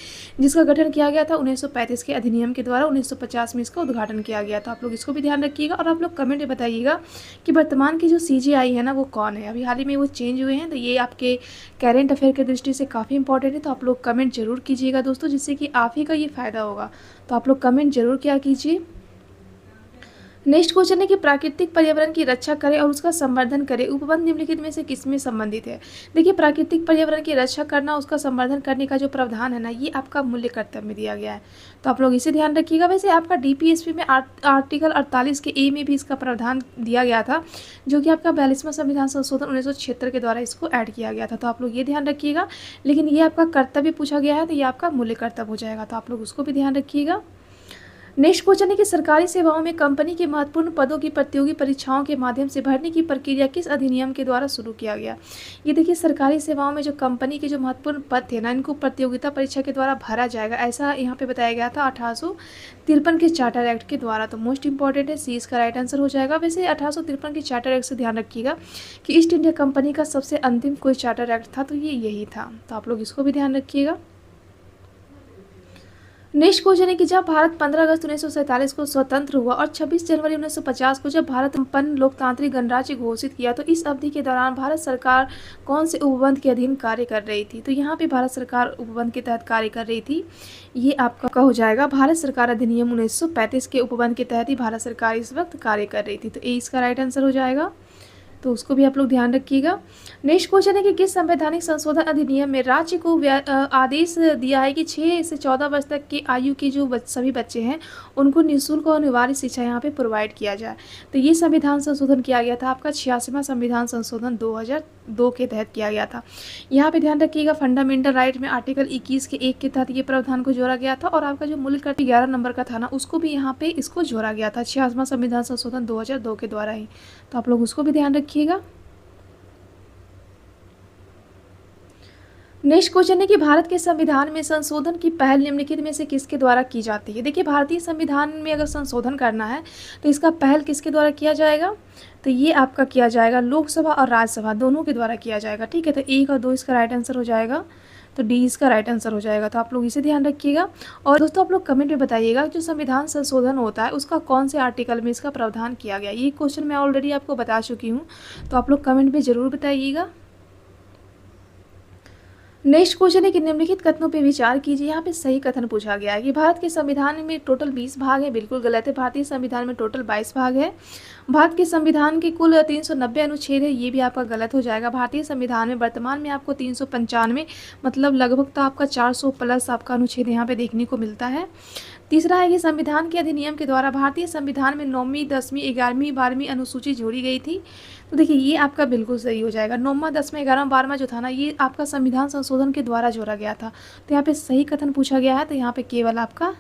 जिसका गठन किया गया था 1935 के अधिनियम के द्वारा। 1950 में इसका उद्घाटन किया गया था। आप लोग इसको भी ध्यान रखिएगा और आप लोग कमेंट में बताइएगा कि वर्तमान की जो सीजेआई है ना वो कौन है। अभी हाल ही में वो चेंज हुए हैं, तो ये आपके करेंट अफेयर की दृष्टि से काफ़ी इंपॉर्टेंट है। तो आप लोग कमेंट जरूर कीजिएगा दोस्तों, जिससे कि आप ही का ये फ़ायदा होगा। तो आप लोग कमेंट जरूर क्या कीजिए। नेक्स्ट क्वेश्चन है कि प्राकृतिक पर्यावरण की रक्षा करें और उसका संवर्धन करें, उपबंध निम्नलिखित में से किसमें संबंधित है। देखिए प्राकृतिक पर्यावरण की रक्षा करना, उसका संवर्धन करने का जो प्रावधान है ना, ये आपका मूल्य कर्तव्य में दिया गया है। तो आप लोग इसे ध्यान रखिएगा। वैसे आपका डीपीएसपी में आर्टिकल 48 के ए में भी इसका प्रावधान दिया गया था, जो कि आपका 42वां संविधान संशोधन 1976 के द्वारा इसको ऐड किया गया था। तो आप लोग ये ध्यान रखिएगा। लेकिन ये आपका कर्तव्य पूछा गया है, तो ये आपका मूल्य कर्तव्य हो जाएगा। तो आप लोग उसको भी ध्यान रखिएगा। नेक्स्ट क्वेश्चन है कि सरकारी सेवाओं में कंपनी के महत्वपूर्ण पदों की प्रतियोगी परीक्षाओं के माध्यम से भरने की प्रक्रिया किस अधिनियम के द्वारा शुरू किया गया। ये देखिए सरकारी सेवाओं में जो कंपनी के जो महत्वपूर्ण पद थे ना, इनको प्रतियोगिता परीक्षा के द्वारा भरा जाएगा, ऐसा यहाँ पे बताया गया था 1853 के चार्टर एक्ट के द्वारा। तो मोस्ट इंपॉर्टेंट है, सी इसका राइट आंसर हो जाएगा। वैसे 1853 के चार्टर एक्ट से ध्यान रखिएगा कि ईस्ट इंडिया कंपनी का सबसे अंतिम कोई चार्टर एक्ट था, तो ये यही था। तो आप लोग इसको भी ध्यान रखिएगा। नेक्स्ट क्वेश्चन है कि जब भारत 15 अगस्त 1947 को स्वतंत्र हुआ और 26 जनवरी 1950 को जब भारत संपन्न लोकतांत्रिक गणराज्य घोषित किया, तो इस अवधि के दौरान भारत सरकार कौन से उपबंध के अधीन कार्य कर रही थी। तो यहाँ पे भारत सरकार उपबंध के तहत कार्य कर रही थी, ये आपका हो जाएगा भारत सरकार अधिनियम 1935 के उपबंध के तहत ही भारत सरकार इस वक्त कार्य कर रही थी। तो ए इसका राइट आंसर हो जाएगा। तो उसको भी आप लोग ध्यान रखिएगा। नेक्स्ट क्वेश्चन है कि किस संवैधानिक संशोधन अधिनियम में राज्य को आदेश दिया है कि 6 से 14 वर्ष तक की आयु के जो सभी बच्चे हैं उनको निःशुल्क और अनिवार्य शिक्षा यहाँ पे प्रोवाइड किया जाए। तो ये संविधान संशोधन किया गया था आपका 86वां संविधान संशोधन 2002 के तहत किया गया था। यहाँ पे ध्यान रखिएगा फंडामेंटल राइट में आर्टिकल 21 के 1 के तहत ये प्रावधान को जोड़ा गया था, और आपका जो मूल्य कर्तव्य 11 नंबर का था ना, उसको भी यहाँ पे इसको जोड़ा गया था 86वां संविधान संशोधन 2002 के द्वारा ही। तो आप लोग उसको भी ध्यान रखिएगा। नेक्स्ट क्वेश्चन है कि भारत के संविधान में संशोधन की पहल निम्नलिखित में से किसके द्वारा की जाती है। देखिए भारतीय संविधान में अगर संशोधन करना है तो इसका पहल किसके द्वारा किया जाएगा। तो ये आपका किया जाएगा लोकसभा और राज्यसभा दोनों के द्वारा किया जाएगा, ठीक है। तो 1 और 2 इसका राइट आंसर हो जाएगा, तो डी इसका राइट आंसर हो जाएगा। तो आप लोग इसे ध्यान रखिएगा। और दोस्तों आप लोग कमेंट में बताइएगा जो संविधान संशोधन होता है उसका कौन से आर्टिकल में इसका प्रावधान किया गया। ये क्वेश्चन मैं ऑलरेडी आपको बता चुकी हूँ, तो आप लोग कमेंट में ज़रूर बताइएगा। नेक्स्ट क्वेश्चन है कि निम्नलिखित कथनों पे विचार कीजिए। यहाँ पे सही कथन पूछा गया है कि भारत के संविधान में टोटल 20 भाग है, बिल्कुल गलत है। भारतीय संविधान में टोटल 22 भाग है। भारत के संविधान के कुल 390 अनुच्छेद है, ये भी आपका गलत हो जाएगा। भारतीय संविधान में वर्तमान में आपको 395 मतलब लगभग तो आपका 400 प्लस आपका अनुच्छेद यहाँ पे देखने को मिलता है। तीसरा है कि संविधान के अधिनियम के द्वारा भारतीय संविधान में 9वीं 10वीं 11वीं 12वीं अनुसूची जोड़ी गई थी। तो देखिए ये आपका बिल्कुल सही हो जाएगा। 9वां 10वां 11वां 12वां जो था ना, ये आपका संविधान संशोधन के द्वारा जोड़ा गया था। तो यहाँ पे सही कथन पूछा गया है, तो यहाँ पे केवल आपका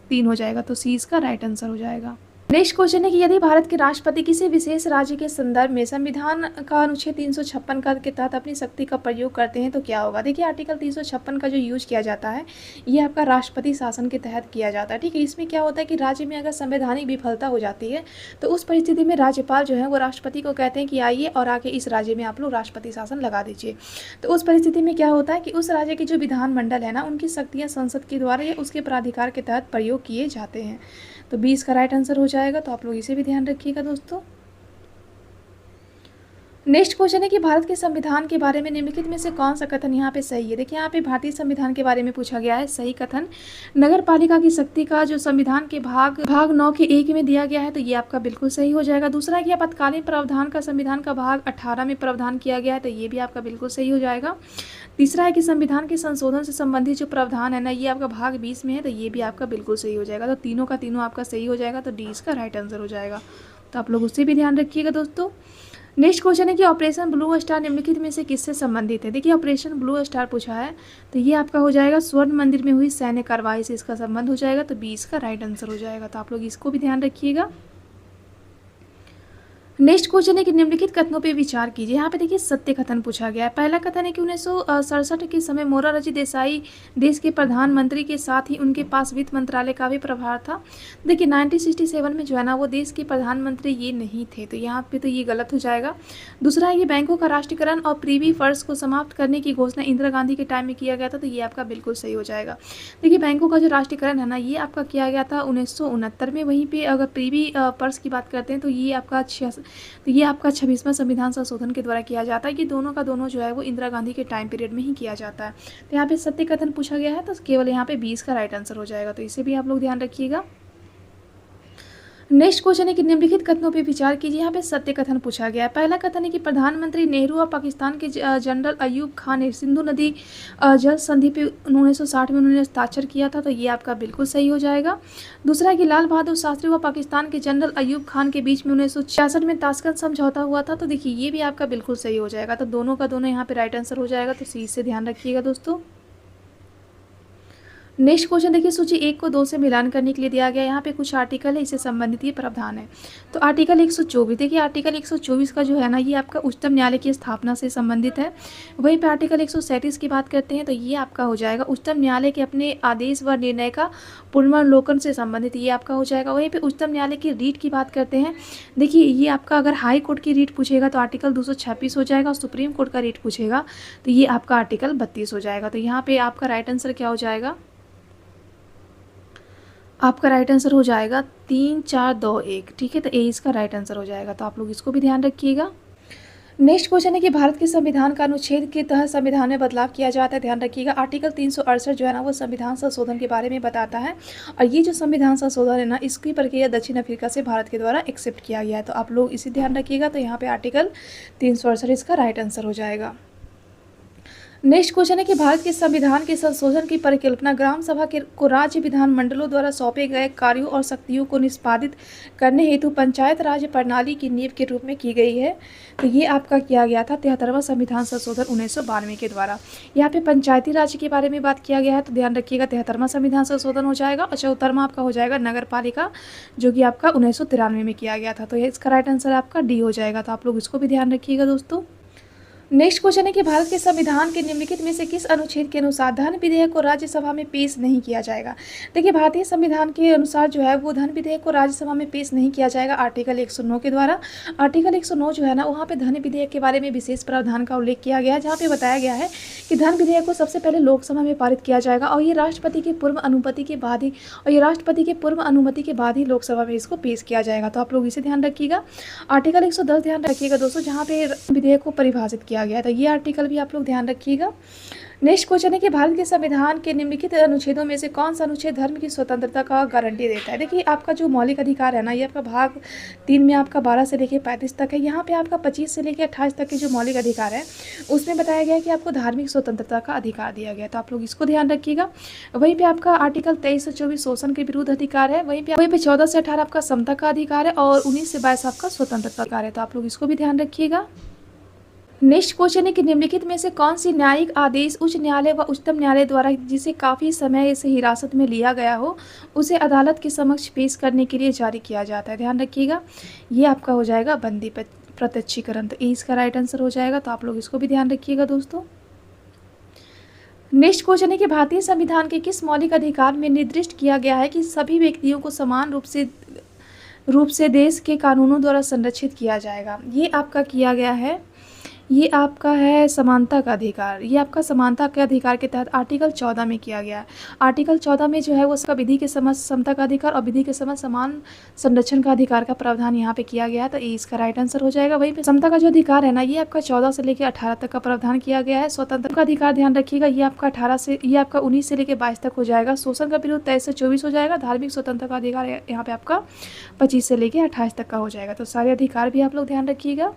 3 हो जाएगा। तो सी इसका राइट आंसर हो जाएगा। नेक्स्ट क्वेश्चन है कि यदि भारत के राष्ट्रपति किसी विशेष राज्य के संदर्भ में संविधान का अनुच्छेद 356 का के तहत अपनी शक्ति का प्रयोग करते हैं तो क्या होगा। देखिए आर्टिकल 356 का जो यूज किया जाता है ये आपका राष्ट्रपति शासन के तहत किया जाता है। ठीक है, इसमें क्या होता है कि राज्य में अगर संवैधानिक विफलता हो जाती है तो उस परिस्थिति में राज्यपाल जो है वो राष्ट्रपति को कहते हैं कि आइए और आके इस राज्य में आप लोग राष्ट्रपति शासन लगा दीजिए। तो उस परिस्थिति में क्या होता है कि उस राज्य की जो विधानमंडल है ना, उनकी शक्तियाँ संसद के द्वारा या उसके प्राधिकार के तहत प्रयोग किए जाते हैं। तो 20 का राइट आंसर हो जाएगा। तो आप लोग इसे भी ध्यान रखिएगा दोस्तों। नेक्स्ट क्वेश्चन है कि भारत के संविधान के बारे में निम्नलिखित में से कौन सा कथन यहाँ पे सही है। देखिए यहाँ पे भारतीय संविधान के बारे में पूछा गया है। सही कथन, नगर पालिका की शक्ति का जो संविधान के भाग 9 के 1 में दिया गया है, तो ये आपका बिल्कुल सही हो जाएगा। दूसरा है कि आपातकालीन प्रावधान का संविधान का भाग 18 में प्रावधान किया गया है, तो ये भी आपका बिल्कुल सही हो जाएगा। तीसरा है कि संविधान के संशोधन से संबंधित जो प्रावधान है ना, ये आपका भाग 20 में है, तो ये भी आपका बिल्कुल सही हो जाएगा। तो तीनों का तीनों आपका सही हो जाएगा। तो डी इसका राइट आंसर हो जाएगा। तो आप लोग उससे भी ध्यान रखिएगा दोस्तों। नेक्स्ट क्वेश्चन है कि ऑपरेशन ब्लू स्टार निम्नलिखित में से किससे संबंधित है। देखिए ऑपरेशन ब्लू स्टार पूछा है, तो ये आपका हो जाएगा स्वर्ण मंदिर में हुई सैन्य कार्रवाई से इसका संबंध हो जाएगा। तो 20 का राइट आंसर हो जाएगा। तो आप लोग इसको भी ध्यान रखिएगा। नेक्स्ट क्वेश्चन है कि निम्नलिखित कथनों पे विचार कीजिए। यहाँ पे देखिए सत्य कथन पूछा गया है। पहला कथन है कि 1967 के समय मोरारजी देसाई देश के प्रधानमंत्री के साथ ही उनके पास वित्त मंत्रालय का भी प्रभार था। देखिए 1967 में जो है ना वो देश के प्रधानमंत्री ये नहीं थे, तो यहाँ पे तो ये गलत हो जाएगा। दूसरा है कि बैंकों का राष्ट्रीयकरण और प्रीवी फर्ज को समाप्त करने की घोषणा इंदिरा गांधी के टाइम में किया गया था, तो ये आपका बिल्कुल सही हो जाएगा। देखिए बैंकों का जो राष्ट्रीयकरण है ना, ये आपका किया गया था 1969 में। वहीं पर अगर प्रीवी फर्ज की बात करते हैं तो ये आपका 26वां संविधान संशोधन के द्वारा किया जाता है। कि दोनों का दोनों जो है वो इंदिरा गांधी के टाइम पीरियड में ही किया जाता है। तो यहाँ पे सत्य कथन पूछा गया है, तो केवल यहाँ पे 20 का राइट आंसर हो जाएगा। तो इसे भी आप लोग ध्यान रखिएगा। नेक्स्ट क्वेश्चन है कि निम्नलिखित कथनों पर विचार कीजिए। यहाँ पे सत्य कथन पूछा गया है। पहला कथन है कि प्रधानमंत्री नेहरू और पाकिस्तान के जनरल अयूब खान ने सिंधु नदी जल संधि पे 1960 में उन्होंने हस्ताक्षर किया था, तो ये आपका बिल्कुल सही हो जाएगा। दूसरा है कि लाल बहादुर शास्त्री व पाकिस्तान के जनरल अयूब खान के बीच में 1966 में ताशकंद समझौता हुआ था, तो देखिए ये भी आपका बिल्कुल सही हो जाएगा। तो दोनों का दोनों यहाँ पे राइट आंसर हो जाएगा। तो सी से ध्यान रखिएगा दोस्तों। नेक्स्ट क्वेश्चन देखिए सूची 1 को 2 से मिलान करने के लिए दिया गया। यहाँ पे कुछ आर्टिकल है, इससे संबंधित ये प्रावधान है। तो आर्टिकल 124, देखिए आर्टिकल 124 का जो है ना ये आपका उच्चतम न्यायालय की स्थापना से संबंधित है। वहीं पे आर्टिकल 137 की बात करते हैं तो ये आपका हो जाएगा उच्चतम न्यायालय के अपने आदेश व निर्णय का पुनर्वलोकन से संबंधित, ये आपका हो जाएगा। वहीं पर उच्चतम न्यायालय की रीट की बात करते हैं, देखिए ये आपका अगर हाई कोर्ट की रीट पूछेगा तो आर्टिकल 226 हो जाएगा, और सुप्रीम कोर्ट का रीट पूछेगा तो ये आपका आर्टिकल 32 हो जाएगा। तो यहाँ पे आपका राइट आंसर क्या हो जाएगा, आपका राइट आंसर हो जाएगा 3 4 2 1। ठीक है, तो ए इसका राइट आंसर हो जाएगा। तो आप लोग इसको भी ध्यान रखिएगा। नेक्स्ट क्वेश्चन है कि भारत के संविधान का अनुच्छेद के तहत संविधान में बदलाव किया जाता है। ध्यान रखिएगा आर्टिकल 368 जो है ना वो संविधान संशोधन के बारे में बताता है, और ये जो संविधान संशोधन है ना इसकी प्रक्रिया दक्षिण अफ्रीका से भारत के द्वारा एक्सेप्ट किया गया है। तो आप लोग इसे ध्यान रखिएगा। तो यहाँ पे आर्टिकल 368 इसका राइट आंसर हो जाएगा। नेक्स्ट क्वेश्चन है कि भारत के संविधान के संशोधन की परिकल्पना ग्राम सभा को राज्य विधानमंडलों द्वारा सौंपे गए कार्यों और शक्तियों को निष्पादित करने हेतु पंचायत राज प्रणाली की नींव के रूप में की गई है। तो ये आपका किया गया था 73वां संविधान संशोधन 1992 के द्वारा। यहाँ पे पंचायती राज के बारे में बात किया गया है, तो ध्यान रखिएगा 73वां संविधान संशोधन हो जाएगा। और 74वां आपका हो जाएगा नगर पालिका, जो कि आपका 1993 में किया गया था। तो ये इसका राइट आंसर आपका डी हो जाएगा। तो आप लोग इसको भी ध्यान रखिएगा दोस्तों। नेक्स्ट क्वेश्चन है कि भारत के संविधान के निम्नलिखित में से किस अनुच्छेद के अनुसार धन विधेयक को राज्यसभा में पेश नहीं किया जाएगा। देखिए भारतीय संविधान के अनुसार जो है वो धन विधेयक को राज्यसभा में पेश नहीं किया जाएगा आर्टिकल 109 के द्वारा। आर्टिकल 109 जो है ना वहाँ पे धन विधेयक के बारे में विशेष प्रावधान का उल्लेख किया गया है, जहाँ पे बताया गया है कि धन विधेयक को सबसे पहले लोकसभा में पारित किया जाएगा, और ये राष्ट्रपति के पूर्व अनुमति के बाद ही लोकसभा में इसको पेश किया जाएगा। तो आप लोग इसे ध्यान रखिएगा। आर्टिकल 110 ध्यान रखिएगा दोस्तों, जहाँ पे विधेयक को परिभाषित किया गया था, ये आर्टिकल भी आप लोग ध्यान रखिएगा। नेक्स्ट क्वेश्चन है कि भारत के संविधान के निम्नलिखित अनुच्छेदों में से कौन सा अनुच्छेद धर्म की स्वतंत्रता का गारंटी देता है। देखिए आपका जो मौलिक अधिकार है ना, ये आपका भाग 3 में आपका 12 से लेकर 35 तक है। यहाँ पे आपका 25 से लेकर 28 तक के जो मौलिक अधिकार है उसमें बताया गया है कि आपको धार्मिक स्वतंत्रता का अधिकार दिया गया है, तो आप लोग इसको ध्यान रखिएगा। वहीं पे आपका आर्टिकल 23 से 24 शोषण के विरुद्ध अधिकार है। वहीं पे 14 से 18 आपका समता का अधिकार है और 19 से 22 आपका स्वतंत्रता अधिकार है, तो आप लोग इसको भी ध्यान रखिएगा। नेक्स्ट क्वेश्चन है कि निम्नलिखित में से कौन सी न्यायिक आदेश उच्च न्यायालय व उच्चतम न्यायालय द्वारा जिसे काफ़ी समय से हिरासत में लिया गया हो उसे अदालत के समक्ष पेश करने के लिए जारी किया जाता है। ध्यान रखिएगा, ये आपका हो जाएगा बंदी प्रत्यक्षीकरण, तो ये इसका राइट आंसर हो जाएगा, तो आप लोग इसको भी ध्यान रखिएगा दोस्तों। नेक्स्ट क्वेश्चन है कि भारतीय संविधान के किस मौलिक अधिकार में निर्दिष्ट किया गया है कि सभी व्यक्तियों को समान रूप से देश के कानूनों द्वारा संरक्षित किया जाएगा। ये आपका किया गया है, ये आपका है समानता का अधिकार। ये आपका समानता के अधिकार के तहत आर्टिकल 14 में किया गया है। आर्टिकल 14 में जो है वो उसका विधि के समझ समता का अधिकार और विधि के समझ समान संरक्षण का अधिकार का प्रावधान यहाँ पे किया गया है, तो ये इसका राइट आंसर हो जाएगा। वहीं पे समता का जो अधिकार है ना, ये आपका 14 से लेकर 18 तक का प्रावधान किया गया है। स्वतंत्रता का अधिकार ध्यान रखिएगा, ये आपका 19 से लेकर 22 तक हो जाएगा। शोषण का विरुद्ध 23 से 24 हो जाएगा। धार्मिक स्वतंत्रता का अधिकार यहाँ पे आपका 25 से लेकर 28 तक का हो जाएगा, तो सारे अधिकार भी आप लोग ध्यान रखिएगा।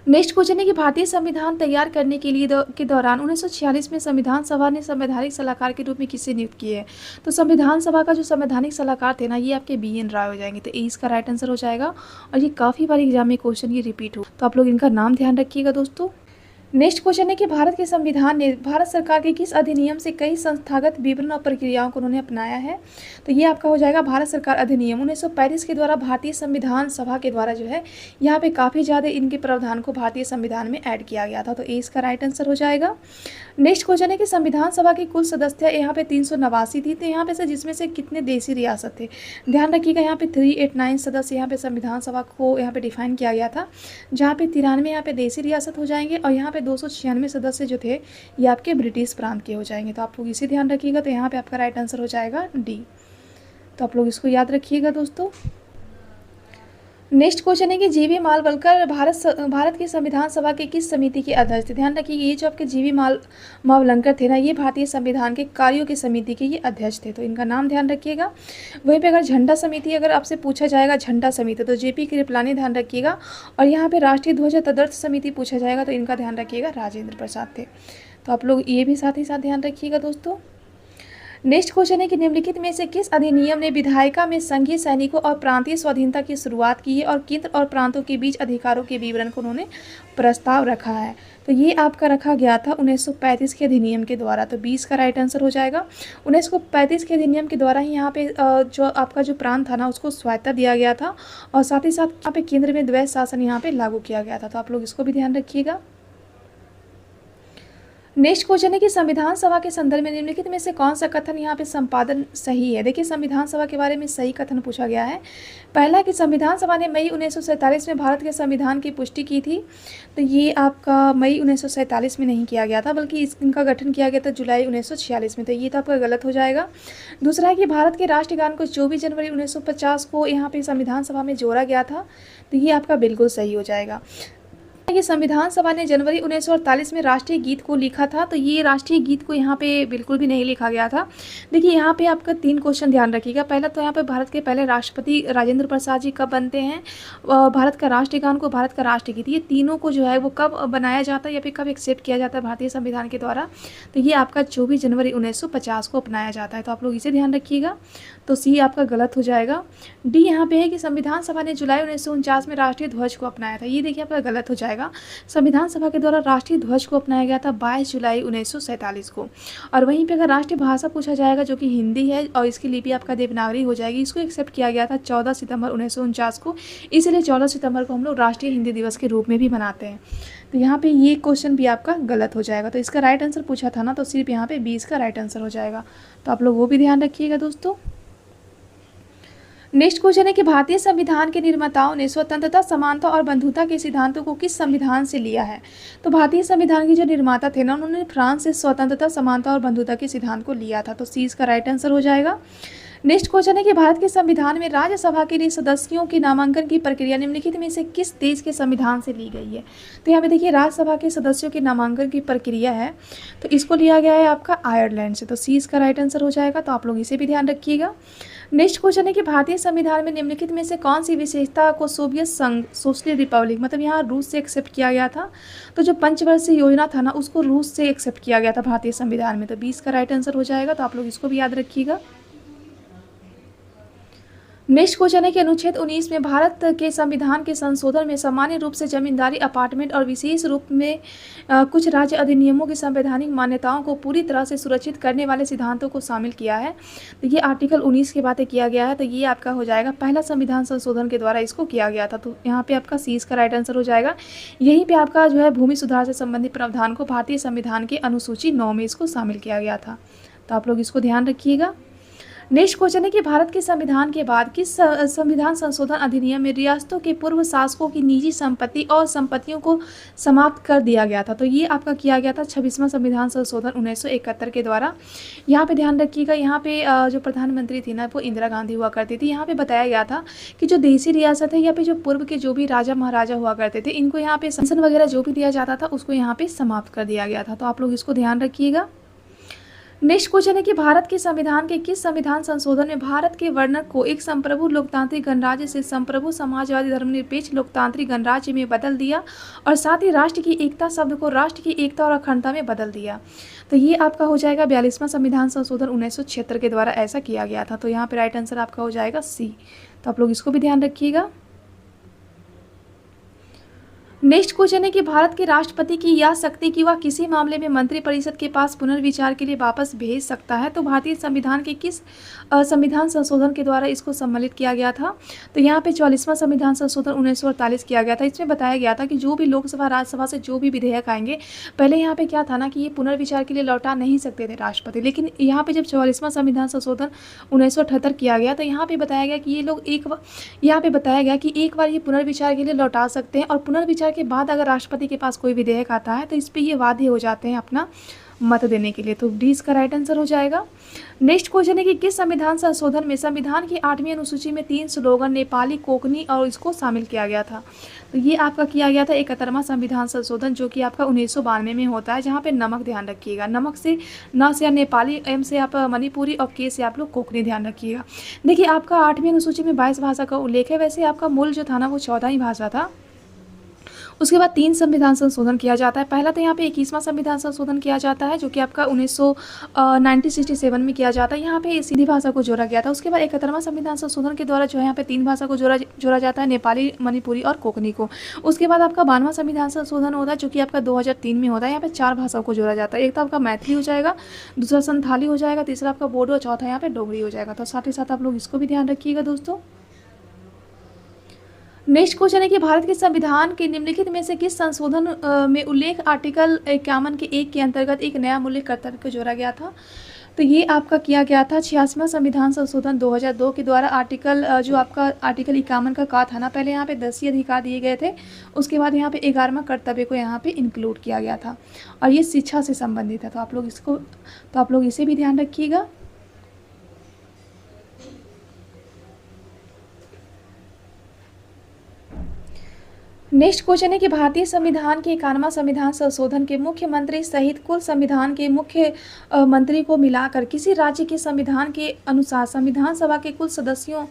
नेक्स्ट क्वेश्चन है कि भारतीय संविधान तैयार करने के दौरान 1946 में संविधान सभा ने संवैधानिक सलाहकार के रूप में किसे नियुक्त किए है। तो संविधान सभा का जो संवैधानिक सलाहकार थे ना, ये आपके BN राय हो जाएंगे, तो ये इसका राइट आंसर हो जाएगा। और ये काफ़ी बार एग्जाम में क्वेश्चन ये रिपीट हो, तो आप लोग इनका नाम ध्यान रखिएगा दोस्तों। नेक्स्ट क्वेश्चन है कि भारत के संविधान ने भारत सरकार के किस अधिनियम से कई संस्थागत विवरण और प्रक्रियाओं को उन्होंने अपनाया है। तो ये आपका हो जाएगा भारत सरकार अधिनियम 1935 के द्वारा भारतीय संविधान सभा के द्वारा जो है यहाँ पे काफ़ी ज़्यादा इनके प्रावधान को भारतीय संविधान में ऐड किया गया था, तो ये इसका राइट आंसर हो जाएगा। नेक्स्ट क्वेश्चन है कि संविधान सभा की कुल सदस्य यहाँ पे 389 थी, तो यहाँ पे से जिसमें से कितने देशी रियासत थे। ध्यान रखिएगा, यहाँ पे 389 सदस्य यहाँ पे संविधान सभा को यहाँ पे डिफाइन किया गया था, जहाँ पे 93 यहाँ पे देशी रियासत हो जाएंगे और यहाँ पे 296 सदस्य जो थे ये आपके ब्रिटिश प्रांत के हो जाएंगे, तो आप लोग इसे ध्यान रखिएगा। तो यहाँ पे आपका राइट आंसर हो जाएगा D, तो आप लोग इसको याद रखिएगा दोस्तों। नेक्स्ट क्वेश्चन है कि जीवी मालवलकर भारत की संविधान सभा के किस समिति के अध्यक्ष थे। ध्यान रखिए, ये जो आपके जीवी मालवलकर थे ना, ये भारतीय संविधान के कार्यों की समिति के ये अध्यक्ष थे, तो इनका नाम ध्यान रखिएगा। वहीं पे अगर झंडा समिति अगर आपसे पूछा जाएगा झंडा समिति, तो JP कृपलानी ध्यान रखिएगा। और यहाँ पे राष्ट्रीय ध्वज तदर्थ समिति पूछा जाएगा, तो इनका ध्यान रखिएगा राजेंद्र प्रसाद थे, तो आप लोग ये भी साथ ही साथ ध्यान रखिएगा दोस्तों। नेक्स्ट क्वेश्चन है कि निम्नलिखित में से किस अधिनियम ने विधायिका में संघीय सैनिकों और प्रांतीय स्वाधीनता की शुरुआत की है और केंद्र और प्रांतों के बीच अधिकारों के विवरण को उन्होंने प्रस्ताव रखा है। तो ये आपका रखा गया था 1935 के अधिनियम के द्वारा, तो 20 का राइट आंसर हो जाएगा। 1935 के अधिनियम के द्वारा ही यहाँ पे जो आपका जो प्रांत था ना उसको स्वायत्ता दिया गया था और साथ ही साथ यहाँ पे केंद्र में द्वैध शासन यहाँ पे लागू किया गया था, तो आप लोग इसको भी ध्यान रखिएगा। नेक्स्ट क्वेश्चन है कि संविधान सभा के संदर्भ में निम्नलिखित में से कौन सा कथन यहाँ पे संपादन सही है। देखिए संविधान सभा के बारे में सही कथन पूछा गया है। पहला कि संविधान सभा ने मई 1947 में भारत के संविधान की पुष्टि की थी, तो ये आपका मई 1947 में नहीं किया गया था बल्कि इनका गठन किया गया था जुलाई 1946 में, तो ये तो आपका गलत हो जाएगा। दूसरा है कि भारत के राष्ट्रगान को 24 जनवरी 1950 को यहाँ पे संविधान सभा में जोड़ा गया था, तो ये आपका बिल्कुल सही हो जाएगा। ये संविधान सभा ने जनवरी 1948 में राष्ट्रीय गीत को लिखा था, तो ये राष्ट्रीय गीत को यहाँ पे बिल्कुल भी नहीं लिखा गया था। देखिए यहाँ पे आपका 3 क्वेश्चन ध्यान रखिएगा। पहला तो यहाँ पे भारत के पहले राष्ट्रपति राजेंद्र प्रसाद जी कब बनते हैं, भारत का राष्ट्रगान को, भारत का राष्ट्रगीत, ये तीनों को जो है वो कब बनाया जाता है या फिर कब एक्सेप्ट किया जाता है भारतीय संविधान के द्वारा, तो ये आपका 24 जनवरी 1950 को अपनाया जाता है, तो आप लोग इसे ध्यान रखिएगा। तो C आपका गलत हो जाएगा। D यहाँ पे है कि संविधान सभा ने जुलाई 1949 में राष्ट्रीय ध्वज को अपनाया था, ये देखिए आपका गलत हो जाएगा। संविधान सभा के द्वारा राष्ट्रीय ध्वज को अपनाया गया था 22 जुलाई 1947 को। और वहीं पे अगर राष्ट्रीय भाषा पूछा जाएगा जो कि हिंदी है और इसकी लिपि आपका देवनागरी हो जाएगी, इसको एक्सेप्ट किया गया था 14 सितंबर 1949 को, इसलिए 14 सितंबर को हम लोग राष्ट्रीय हिंदी दिवस के रूप में भी मनाते हैं। तो यहाँ पे ये क्वेश्चन भी आपका गलत हो जाएगा, तो इसका राइट आंसर पूछा था ना, तो सिर्फ यहाँ पे 20 का राइट आंसर हो जाएगा, तो आप लोग वो भी ध्यान रखिएगा दोस्तों। नेक्स्ट क्वेश्चन है कि भारतीय संविधान के निर्माताओं ने स्वतंत्रता, समानता और बंधुता के सिद्धांतों को किस संविधान से लिया है। तो भारतीय संविधान के जो निर्माता थे ना, उन्होंने फ्रांस से स्वतंत्रता, समानता और बंधुता के सिद्धांत को लिया था, तो C इसका राइट आंसर हो जाएगा। नेक्स्ट क्वेश्चन है कि भारत के संविधान में राज्यसभा के लिए सदस्यों के नामांकन की प्रक्रिया निम्नलिखित में से किस देश के संविधान से ली गई है। तो यहाँ पे देखिए राज्यसभा के सदस्यों के नामांकन की प्रक्रिया है, तो इसको लिया गया है आपका आयरलैंड से। तो सी इसका राइट आंसर हो जाएगा, तो आप लोग इसे भी ध्यान रखिएगा। नेक्स्ट क्वेश्चन है कि भारतीय संविधान में निम्नलिखित में से कौन सी विशेषता को सोवियत संघ सोशलिस्ट रिपब्लिक मतलब यहाँ रूस से एक्सेप्ट किया गया था। तो जो पंचवर्षीय योजना था ना, उसको रूस से एक्सेप्ट किया गया था भारतीय संविधान में। तो 20 का राइट आंसर हो जाएगा, तो आप लोग इसको भी याद रखिएगा। नेक्स्ट क्वेश्चन है कि अनुच्छेद 19 में भारत के संविधान के संशोधन में सामान्य रूप से जमींदारी अपार्टमेंट और विशेष रूप में कुछ राज्य अधिनियमों की संवैधानिक मान्यताओं को पूरी तरह से सुरक्षित करने वाले सिद्धांतों को शामिल किया है। तो ये आर्टिकल 19 की बातें किया गया है, तो ये आपका हो जाएगा पहला संविधान संशोधन के द्वारा इसको किया गया था। तो यहाँ पे आपका सी का राइट आंसर हो जाएगा। यहीं पर आपका जो है भूमि सुधार से संबंधित प्रावधान को भारतीय संविधान के अनुसूची 9 में इसको शामिल किया गया था। तो आप लोग इसको ध्यान रखिएगा। नेक्स्ट क्वेश्चन है कि भारत के संविधान के बाद किस संविधान संशोधन अधिनियम में रियासतों के पूर्व शासकों की निजी संपत्ति और संपत्तियों को समाप्त कर दिया गया था। तो ये आपका किया गया था 26वां संविधान संशोधन 1971 के द्वारा। यहाँ पे ध्यान रखिएगा, यहाँ पे जो प्रधानमंत्री थी ना वो इंदिरा गांधी हुआ करती थी। यहाँ पे बताया गया था कि जो देसी रियासत है या पे जो पूर्व के जो भी राजा महाराजा हुआ करते थे, इनको यहाँ पे पेंशन वगैरह जो भी दिया जाता था उसको यहाँ पे समाप्त कर दिया गया था। तो आप लोग इसको ध्यान रखिएगा। नेक्स्ट क्वेश्चन है कि भारत के संविधान के किस संविधान संशोधन में भारत के वर्णन को एक संप्रभु लोकतांत्रिक गणराज्य से संप्रभु समाजवादी धर्मनिरपेक्ष लोकतांत्रिक गणराज्य में बदल दिया और साथ ही राष्ट्र की एकता शब्द को राष्ट्र की एकता और अखंडता में बदल दिया। तो ये आपका हो जाएगा 42वां संविधान संशोधन 1976 के द्वारा ऐसा किया गया था। तो यहाँ पे राइट आंसर आपका हो जाएगा सी। तो आप लोग इसको भी ध्यान रखिएगा। नेक्स्ट क्वेश्चन है कि भारत के राष्ट्रपति की यह शक्ति कि वह किसी मामले में मंत्रिपरिषद के पास पुनर्विचार के लिए वापस भेज सकता है। तो भारतीय संविधान के किस संविधान संशोधन के द्वारा इसको सम्मिलित किया गया था। तो यहाँ पे 44वां संविधान संशोधन 1948 किया गया था। इसमें बताया गया था कि जो भी लोकसभा राज्यसभा से जो भी विधेयक आएंगे, पहले यहाँ पे क्या था ना कि ये पुनर्विचार के लिए लौटा नहीं सकते थे राष्ट्रपति, लेकिन यहाँ पे जब 44वां संविधान संशोधन 1978 किया गया तो यहाँ पे बताया गया कि ये लोग यहाँ पे बताया गया कि एक बार ये पुनर्विचार के लिए लौटा सकते हैं और पुनर्विचार के बाद अगर राष्ट्रपति के पास कोई विधेयक आता है तो इस पे ये बाध्य हो जाते हैं अपना मत देने के लिए। तो डी इसका राइट आंसर हो जाएगा। नेक्स्ट क्वेश्चन है कि किस संविधान संशोधन में संविधान की 8वीं अनुसूची में 3 स्लोगन नेपाली, कोंकणी और इसको शामिल किया गया था। तो ये आपका किया गया था 71वां संविधान संशोधन जो कि आपका 1992 में होता है, जहाँ पे नमक ध्यान रखिएगा। नमक से न से नेपाली, एम से आप मणिपुरी और के से आप लोग कोंकणी ध्यान रखिएगा। देखिए आपका 8वीं अनुसूची में 22 भाषा का उल्लेख है, वैसे आपका मूल जो था ना वो 14 ही भाषा था। उसके बाद 3 संविधान संशोधन किया जाता है। पहला तो यहाँ पे 21वां संविधान संशोधन किया जाता है जो कि आपका 1967 में किया जाता है। यहाँ पे सिंधी भाषा को जोड़ा गया था। उसके बाद 71वां संविधान संशोधन के द्वारा जो है यहाँ पे 3 भाषा को जोड़ा जाता है, नेपाली, मणिपुरी और कोंकणी को। उसके बाद आपका 92वां संविधान संशोधन होता है जो कि आपका 2003 में होता है। यहाँ पे 4 भाषाओं को जोड़ा जाता है। एक तो आपका मैथिली हो जाएगा, दूसरा संथाली हो जाएगा, तीसरा आपका बोडो और चौथा यहाँ पे डोगरी हो जाएगा। तो साथ ही साथ आप लोग इसको भी ध्यान रखिएगा दोस्तों। नेक्स्ट क्वेश्चन है कि भारत के संविधान के निम्नलिखित में से किस संशोधन में उल्लेख आर्टिकल 51 के 1 के अंतर्गत एक नया मूल्य कर्तव्य को जोड़ा गया था। तो ये आपका किया गया था 86वां संविधान संशोधन 2002 के द्वारा। जो आपका आर्टिकल 51 का था ना, पहले यहाँ पे 10 ही अधिकार दिए गए थे, उसके बाद यहाँ पे 11वां कर्तव्य को यहाँ पे इंक्लूड किया गया था और ये शिक्षा से संबंधित है। तो आप लोग इसे भी ध्यान रखिएगा। नेक्स्ट क्वेश्चन है कि भारतीय संविधान के 91वां संविधान संशोधन के मुख्यमंत्री सहित कुल संविधान के मुख्य मंत्री को मिलाकर किसी राज्य के संविधान के अनुसार संविधान सभा के कुल सदस्यों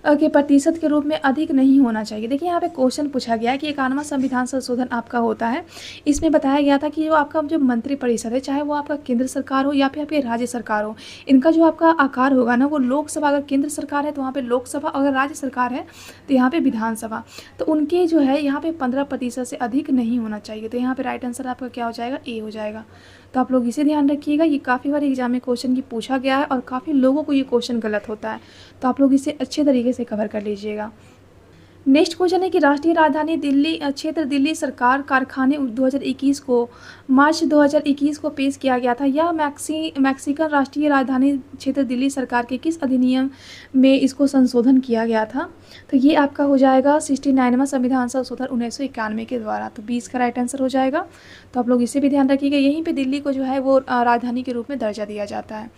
के प्रतिशत के रूप में अधिक नहीं होना चाहिए। देखिए यहाँ पे क्वेश्चन पूछा गया है कि 91वां संविधान संशोधन आपका होता है, इसमें बताया गया था कि जो आपका जो मंत्री परिषद है, चाहे वो आपका केंद्र सरकार हो या फिर आपके राज्य सरकार हो, इनका जो आपका आकार होगा ना वो लोकसभा, अगर केंद्र सरकार है तो वहाँ पे लोकसभा, अगर राज्य सरकार है तो यहाँ पे विधानसभा, तो उनके जो है यहाँ पे 15% से अधिक नहीं होना चाहिए। तो यहाँ पे राइट आंसर आपका क्या हो जाएगा, ए हो जाएगा। तो आप लोग इसे ध्यान रखिएगा। ये काफ़ी बार एग्जाम में क्वेश्चन की पूछा गया है और काफ़ी लोगों को ये क्वेश्चन गलत होता है, तो आप लोग इसे अच्छे तरीके से कवर कर लीजिएगा। नेक्स्ट क्वेश्चन है कि राष्ट्रीय राजधानी दिल्ली क्षेत्र दिल्ली सरकार कारखाने 2021 को मार्च 2021 को पेश किया गया था। यह मैक्सिकन राष्ट्रीय राजधानी क्षेत्र दिल्ली सरकार के किस अधिनियम में इसको संशोधन किया गया था। तो ये आपका हो जाएगा 69वां संविधान संशोधन 1991 के द्वारा। तो 20 का राइट आंसर हो जाएगा। तो आप लोग इसे भी ध्यान रखिएगा। यहीं पे दिल्ली को जो है वो राजधानी के रूप में दर्जा दिया जाता है।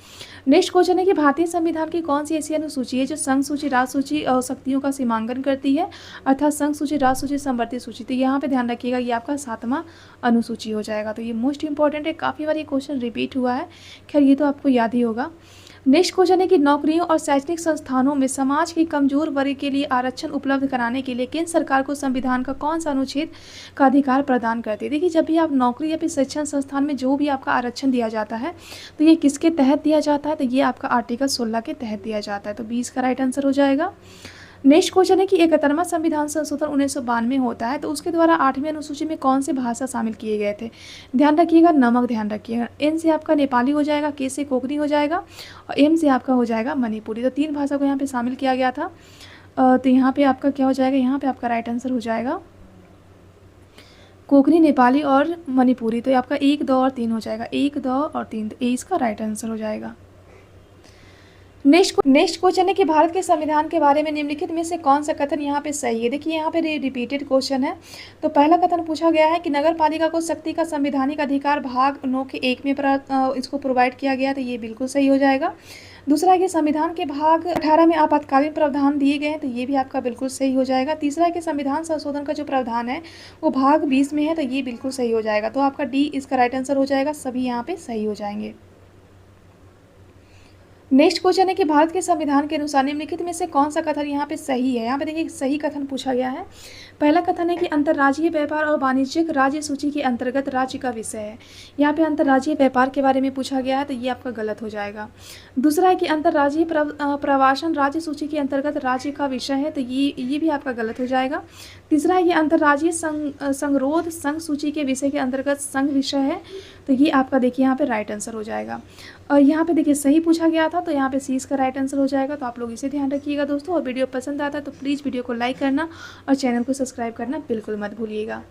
नेक्स्ट क्वेश्चन है कि भारतीय संविधान की कौन सी ऐसी अनुसूची है जो संघ सूची, राज सूची और शक्तियों का सीमांकन करती है, अर्थात संघ सूची, राज सूची, समवर्ती सूची। तो यहाँ पे ध्यान रखिएगा ये आपका 7वां अनुसूची हो जाएगा। तो ये मोस्ट इंपॉर्टेंट है, काफ़ी बार ये क्वेश्चन रिपीट हुआ है, खैर ये तो आपको याद ही होगा। नेक्स्ट क्वेश्चन है कि नौकरियों और शैक्षणिक संस्थानों में समाज के कमजोर वर्ग के लिए आरक्षण उपलब्ध कराने के लिए केंद्र सरकार को संविधान का कौन सा अनुच्छेद का अधिकार प्रदान करती है। देखिए, जब भी आप नौकरी या फिर शिक्षण संस्थान में जो भी आपका आरक्षण दिया जाता है तो ये किसके तहत दिया जाता है, तो ये आपका आर्टिकल 16 के तहत दिया जाता है। तो 20 का राइट आंसर हो जाएगा। नेक्स्ट क्वेश्चन है कि 71वां संविधान संशोधन 1992 होता है तो उसके द्वारा 8वीं अनुसूची में कौन से भाषा शामिल किए गए थे। ध्यान रखिएगा, नमक ध्यान रखिएगा। एन से आपका नेपाली हो जाएगा, के से कोंकणी हो जाएगा और एम से आपका हो जाएगा मणिपुरी। तो 3 भाषा को यहाँ पे शामिल किया गया था। तो यहाँ पे आपका क्या हो जाएगा, यहाँ पे आपका राइट आंसर हो जाएगा कोंकणी, नेपाली और मणिपुरी। तो आपका 1, 2 और 3 हो जाएगा, 1, 2 और 3। तो ए इसका राइट आंसर हो जाएगा। नेक्स्ट क्वेश्चन है कि भारत के संविधान के बारे में निम्नलिखित में से कौन सा कथन यहाँ पे सही है। देखिए, यहाँ पे रिपीटेड क्वेश्चन है। तो पहला कथन पूछा गया है कि नगर पालिका को शक्ति का संवैधानिक अधिकार भाग 9 के 1 में इसको प्रोवाइड किया गया, तो ये बिल्कुल सही हो जाएगा। दूसरा है कि संविधान के भाग 18 में आपातकालीन प्रावधान दिए गए हैं, तो ये भी आपका बिल्कुल सही हो जाएगा। तीसरा है कि संविधान संशोधन का जो प्रावधान है वो भाग 20 में है, तो ये बिल्कुल सही हो जाएगा। तो आपका डी इसका राइट आंसर हो जाएगा। सभी यहाँ पे सही हो जाएंगे। नेक्स्ट क्वेश्चन है कि भारत के संविधान के अनुसार निम्नलिखित में से कौन सा कथन यहाँ पे सही है। यहाँ पे देखिए सही कथन पूछा गया है। पहला कथन है कि अंतर्राज्यीय व्यापार और वाणिज्यिक राज्य सूची के अंतर्गत राज्य का विषय है। यहाँ पे अंतर्राज्यीय व्यापार के बारे में पूछा गया है, तो ये आपका गलत हो जाएगा। दूसरा है कि अंतर्राज्यीय प्रवासन राज्य सूची के अंतर्गत राज्य का विषय है, तो ये भी आपका गलत हो जाएगा। तीसरा है कि अंतर्राज्यीय संगरोध संघ सूची के विषय के अंतर्गत संघ विषय है, तो ये आपका देखिए यहाँ पे राइट आंसर हो जाएगा। और यहाँ पे देखिए सही पूछा गया था, तो यहाँ पे सी इसका राइट आंसर हो जाएगा। तो आप लोग इसे ध्यान रखिएगा दोस्तों। और वीडियो पसंद आता है तो प्लीज़ वीडियो को लाइक करना और चैनल को सब्सक्राइब करना बिल्कुल मत भूलिएगा।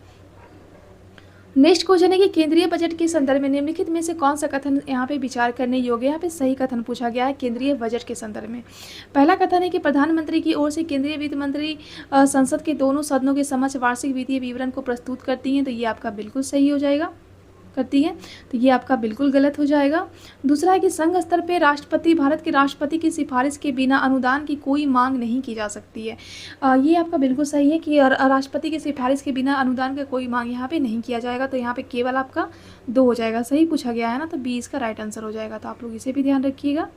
नेक्स्ट क्वेश्चन है कि केंद्रीय बजट के संदर्भ में निम्नलिखित में से कौन सा कथन यहाँ पे विचार करने योग्य है। यहाँ पे सही कथन पूछा गया है केंद्रीय बजट के संदर्भ में। पहला कथन है कि प्रधानमंत्री की ओर से केंद्रीय वित्त मंत्री संसद के दोनों सदनों के समक्ष वार्षिक वित्तीय विवरण को प्रस्तुत करती हैं, तो ये आपका बिल्कुल सही हो जाएगा, करती है, तो ये आपका बिल्कुल गलत हो जाएगा। दूसरा है कि संघ स्तर पे राष्ट्रपति, भारत के राष्ट्रपति की सिफारिश के बिना अनुदान की कोई मांग नहीं की जा सकती है। ये आपका बिल्कुल सही है कि राष्ट्रपति की सिफारिश के बिना अनुदान का कोई मांग यहाँ पे नहीं किया जाएगा। तो यहाँ पे केवल आपका 2 हो जाएगा। सही पूछा गया है ना, तो 20 का राइट आंसर हो जाएगा। तो आप लोग इसे भी ध्यान रखिएगा।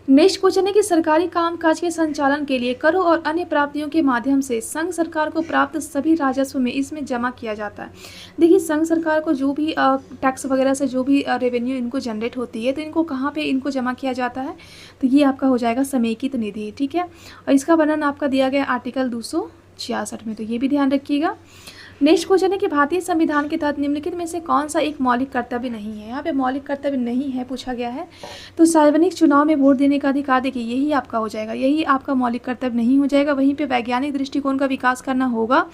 नेक्स्ट क्वेश्चन है कि सरकारी कामकाज के संचालन के लिए करों और अन्य प्राप्तियों के माध्यम से संघ सरकार को प्राप्त सभी राजस्व में इसमें जमा किया जाता है। देखिए, संघ सरकार को जो भी टैक्स वगैरह से जो भी रेवेन्यू इनको जनरेट होती है, तो इनको कहाँ पे इनको जमा किया जाता है, तो ये आपका हो जाएगा समेकित निधि। ठीक है, और इसका वर्णन आपका दिया गया आर्टिकल 266 में, तो ये भी ध्यान रखिएगा। नेक्स्ट क्वेश्चन है कि भारतीय संविधान के तहत निम्नलिखित में से कौन सा एक मौलिक कर्तव्य नहीं है। यहाँ पे मौलिक कर्तव्य नहीं है पूछा गया है। तो सार्वजनिक चुनाव में वोट देने का अधिकार, देखिए यही आपका हो जाएगा, यही आपका मौलिक कर्तव्य नहीं हो जाएगा। वहीं पे वैज्ञानिक दृष्टिकोण का विकास करना होगा,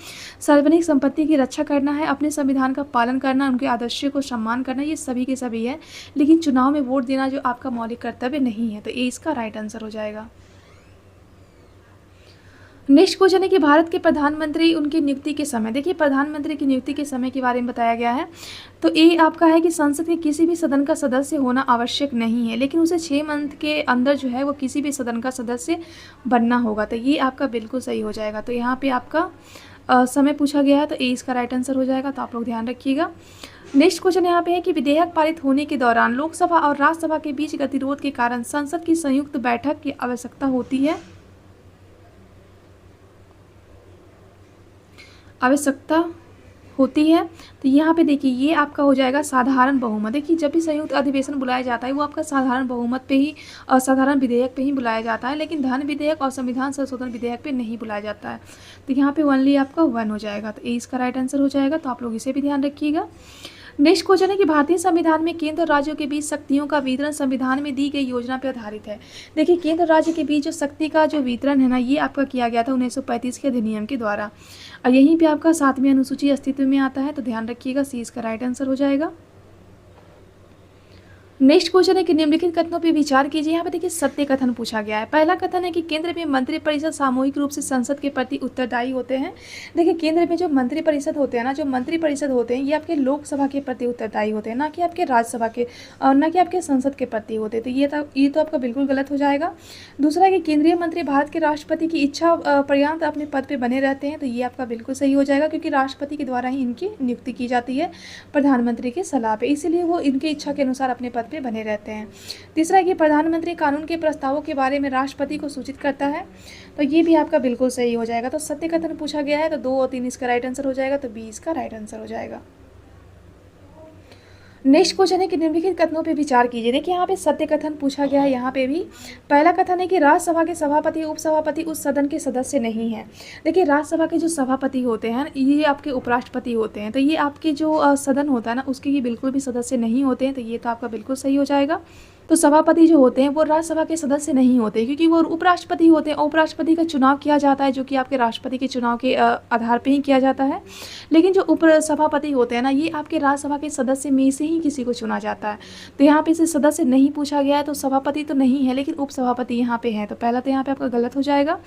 सार्वजनिक संपत्ति की रक्षा करना है, अपने संविधान का पालन करना, उनके आदर्शों को सम्मान करना, ये सभी के सभी है। लेकिन चुनाव में वोट देना जो आपका मौलिक कर्तव्य नहीं है, तो ये इसका राइट आंसर हो जाएगा। नेक्स्ट क्वेश्चन है कि भारत के प्रधानमंत्री उनकी नियुक्ति के समय, देखिए प्रधानमंत्री की नियुक्ति के समय के बारे में बताया गया है। तो ये आपका है कि संसद के किसी भी सदन का सदस्य होना आवश्यक नहीं है, लेकिन उसे 6 मंथ के अंदर जो है वो किसी भी सदन का सदस्य बनना होगा। तो ये आपका बिल्कुल सही हो जाएगा। तो यहाँ पे आपका समय पूछा गया है, तो ए इसका राइट आंसर हो जाएगा। तो आप लोग ध्यान रखिएगा। नेक्स्ट क्वेश्चन यहाँ पे है कि विधेयक पारित होने के दौरान लोकसभा और राज्यसभा के बीच गतिरोध के कारण संसद की संयुक्त बैठक की आवश्यकता होती है, आवश्यकता होती है। तो यहाँ पे देखिए ये आपका हो जाएगा साधारण बहुमत। देखिए जब भी संयुक्त अधिवेशन बुलाया जाता है वो आपका साधारण बहुमत पे ही, साधारण विधेयक पे ही बुलाया जाता है, लेकिन धन विधेयक और संविधान संशोधन विधेयक पे नहीं बुलाया जाता है। तो यहाँ पे ओनली आपका 1 हो जाएगा। तो ए इसका राइट आंसर हो जाएगा। तो आप लोग इसे भी ध्यान रखिएगा। नेक्स्ट क्वेश्चन है कि भारतीय संविधान में केंद्र और राज्यों के बीच शक्तियों का वितरण संविधान में दी गई योजना पर आधारित है। देखिए केंद्र और राज्य के बीच जो शक्ति का जो वितरण है ना, ये आपका किया गया था 1935 के अधिनियम के द्वारा, और यहीं पे आपका 7वीं अनुसूची अस्तित्व में आता है। तो ध्यान रखिएगा, सी इसका राइट आंसर हो जाएगा। नेक्स्ट क्वेश्चन है कि निम्नलिखित कथनों पर विचार कीजिए। यहाँ पे देखिए सत्य कथन पूछा गया है। पहला कथन है कि केंद्र में मंत्रिपरिषद सामूहिक रूप से संसद के प्रति उत्तरदायी होते हैं। देखिए केंद्र में जो मंत्रिपरिषद होते हैं ना, जो मंत्रिपरिषद होते हैं ये आपके लोकसभा के प्रति उत्तरदायी होते हैं, ना कि आपके राज्यसभा के और ना कि आपके संसद के प्रति होते हैं। तो ये तो आपका बिल्कुल गलत हो जाएगा। दूसरा है कि केंद्रीय मंत्री भारत के राष्ट्रपति की इच्छा पर्यंत अपने पद पर बने रहते हैं। तो ये आपका बिल्कुल सही हो जाएगा, क्योंकि राष्ट्रपति के द्वारा ही इनकी नियुक्ति की जाती है प्रधानमंत्री की सलाह पर, इसीलिए वो इनकी इच्छा के अनुसार अपने पद पे बने रहते हैं। तीसरा है कि प्रधानमंत्री कानून के प्रस्तावों के बारे में राष्ट्रपति को सूचित करता है। तो ये भी आपका बिल्कुल सही हो जाएगा। तो सत्य कथन पूछा गया है, तो 2 और 3 इसका राइट आंसर हो जाएगा, तो बी इसका राइट आंसर हो जाएगा। नेक्स्ट क्वेश्चन है कि निम्नलिखित कथनों पे विचार कीजिए। देखिए यहाँ पे सत्य कथन पूछा गया है। यहाँ पे भी पहला कथन है कि राज्यसभा के सभापति उपसभापति उस सदन के सदस्य नहीं है। देखिए राज्यसभा के जो सभापति होते हैं ये आपके उपराष्ट्रपति होते हैं, तो ये आपके जो सदन होता है ना उसके ये बिल्कुल भी सदस्य नहीं होते हैं। तो ये तो आपका बिल्कुल सही हो जाएगा। तो सभापति जो होते हैं वो राज्यसभा के सदस्य नहीं होते, क्योंकि वो उपराष्ट्रपति होते हैं। उपराष्ट्रपति का चुनाव किया जाता है जो कि आपके राष्ट्रपति के चुनाव के आधार पे ही किया जाता है। लेकिन जो उप सभापति होते हैं ना ये आपके राज्यसभा के सदस्य में से ही किसी को चुना जाता है। तो यहाँ पे से सदस्य नहीं पूछा गया है, तो सभापति तो नहीं है लेकिन उपसभापति यहाँ पे है। तो पहला तो यहाँ पे आपका गलत हो जाएगा।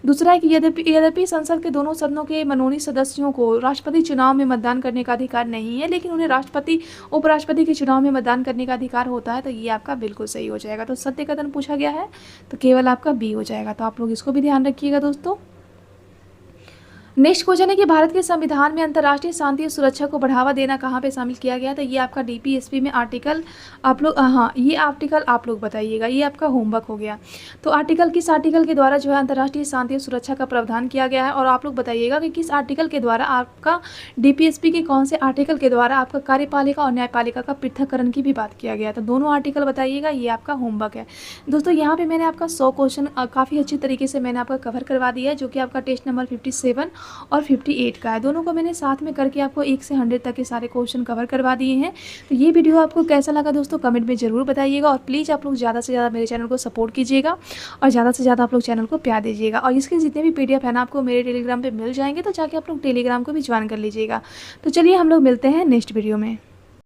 दूसरा है कि यद्यपि संसद के दोनों सदनों के मनोनीत सदस्यों को राष्ट्रपति चुनाव में मतदान करने का अधिकार नहीं है, लेकिन उन्हें राष्ट्रपति उपराष्ट्रपति के चुनाव में मतदान करने का अधिकार होता है। तो ये आपका बिल्कुल सही हो जाएगा। तो सत्य कथन पूछा गया है तो केवल आपका बी हो जाएगा। तो आप लोग इसको भी ध्यान रखिएगा दोस्तों। नेक्स्ट क्वेश्चन है कि भारत के संविधान में अंतर्राष्ट्रीय शांति और सुरक्षा को बढ़ावा देना कहाँ पे शामिल किया गया। तो ये आपका डीपीएसपी में आर्टिकल आप लोग ये आर्टिकल आप लोग बताइएगा, ये आपका होमवर्क हो गया। तो आर्टिकल किस आर्टिकल के द्वारा जो है अंतर्राष्ट्रीय शांति और सुरक्षा का प्रावधान किया गया है, और आप लोग बताइएगा कि किस आर्टिकल के द्वारा आपका डीपीएसपी के कौन से आर्टिकल के द्वारा आपका कार्यपालिका और न्यायपालिका का पृथककरण की भी बात किया गया। तो दोनों आर्टिकल बताइएगा, ये आपका होमवर्क है दोस्तों। यहाँ पे मैंने आपका 100 क्वेश्चन काफ़ी अच्छी तरीके से मैंने आपका कवर करवा दिया है, जो कि आपका टेस्ट नंबर 57 और 58 का है। दोनों को मैंने साथ में करके आपको 1 से 100 तक के सारे क्वेश्चन कवर करवा दिए हैं। तो ये वीडियो आपको कैसा लगा दोस्तों कमेंट में ज़रूर बताइएगा, और प्लीज़ आप लोग ज़्यादा से ज़्यादा मेरे चैनल को सपोर्ट कीजिएगा और ज़्यादा से ज़्यादा आप लोग चैनल को प्यार दीजिएगा। और इसके जितने भी PDF है ना आपको मेरे टेलीग्राम पर मिल जाएंगे, तो जाके आप लोग टेलीग्राम को भी ज्वाइन कर लीजिएगा। तो चलिए हम लोग मिलते हैं नेक्स्ट वीडियो में।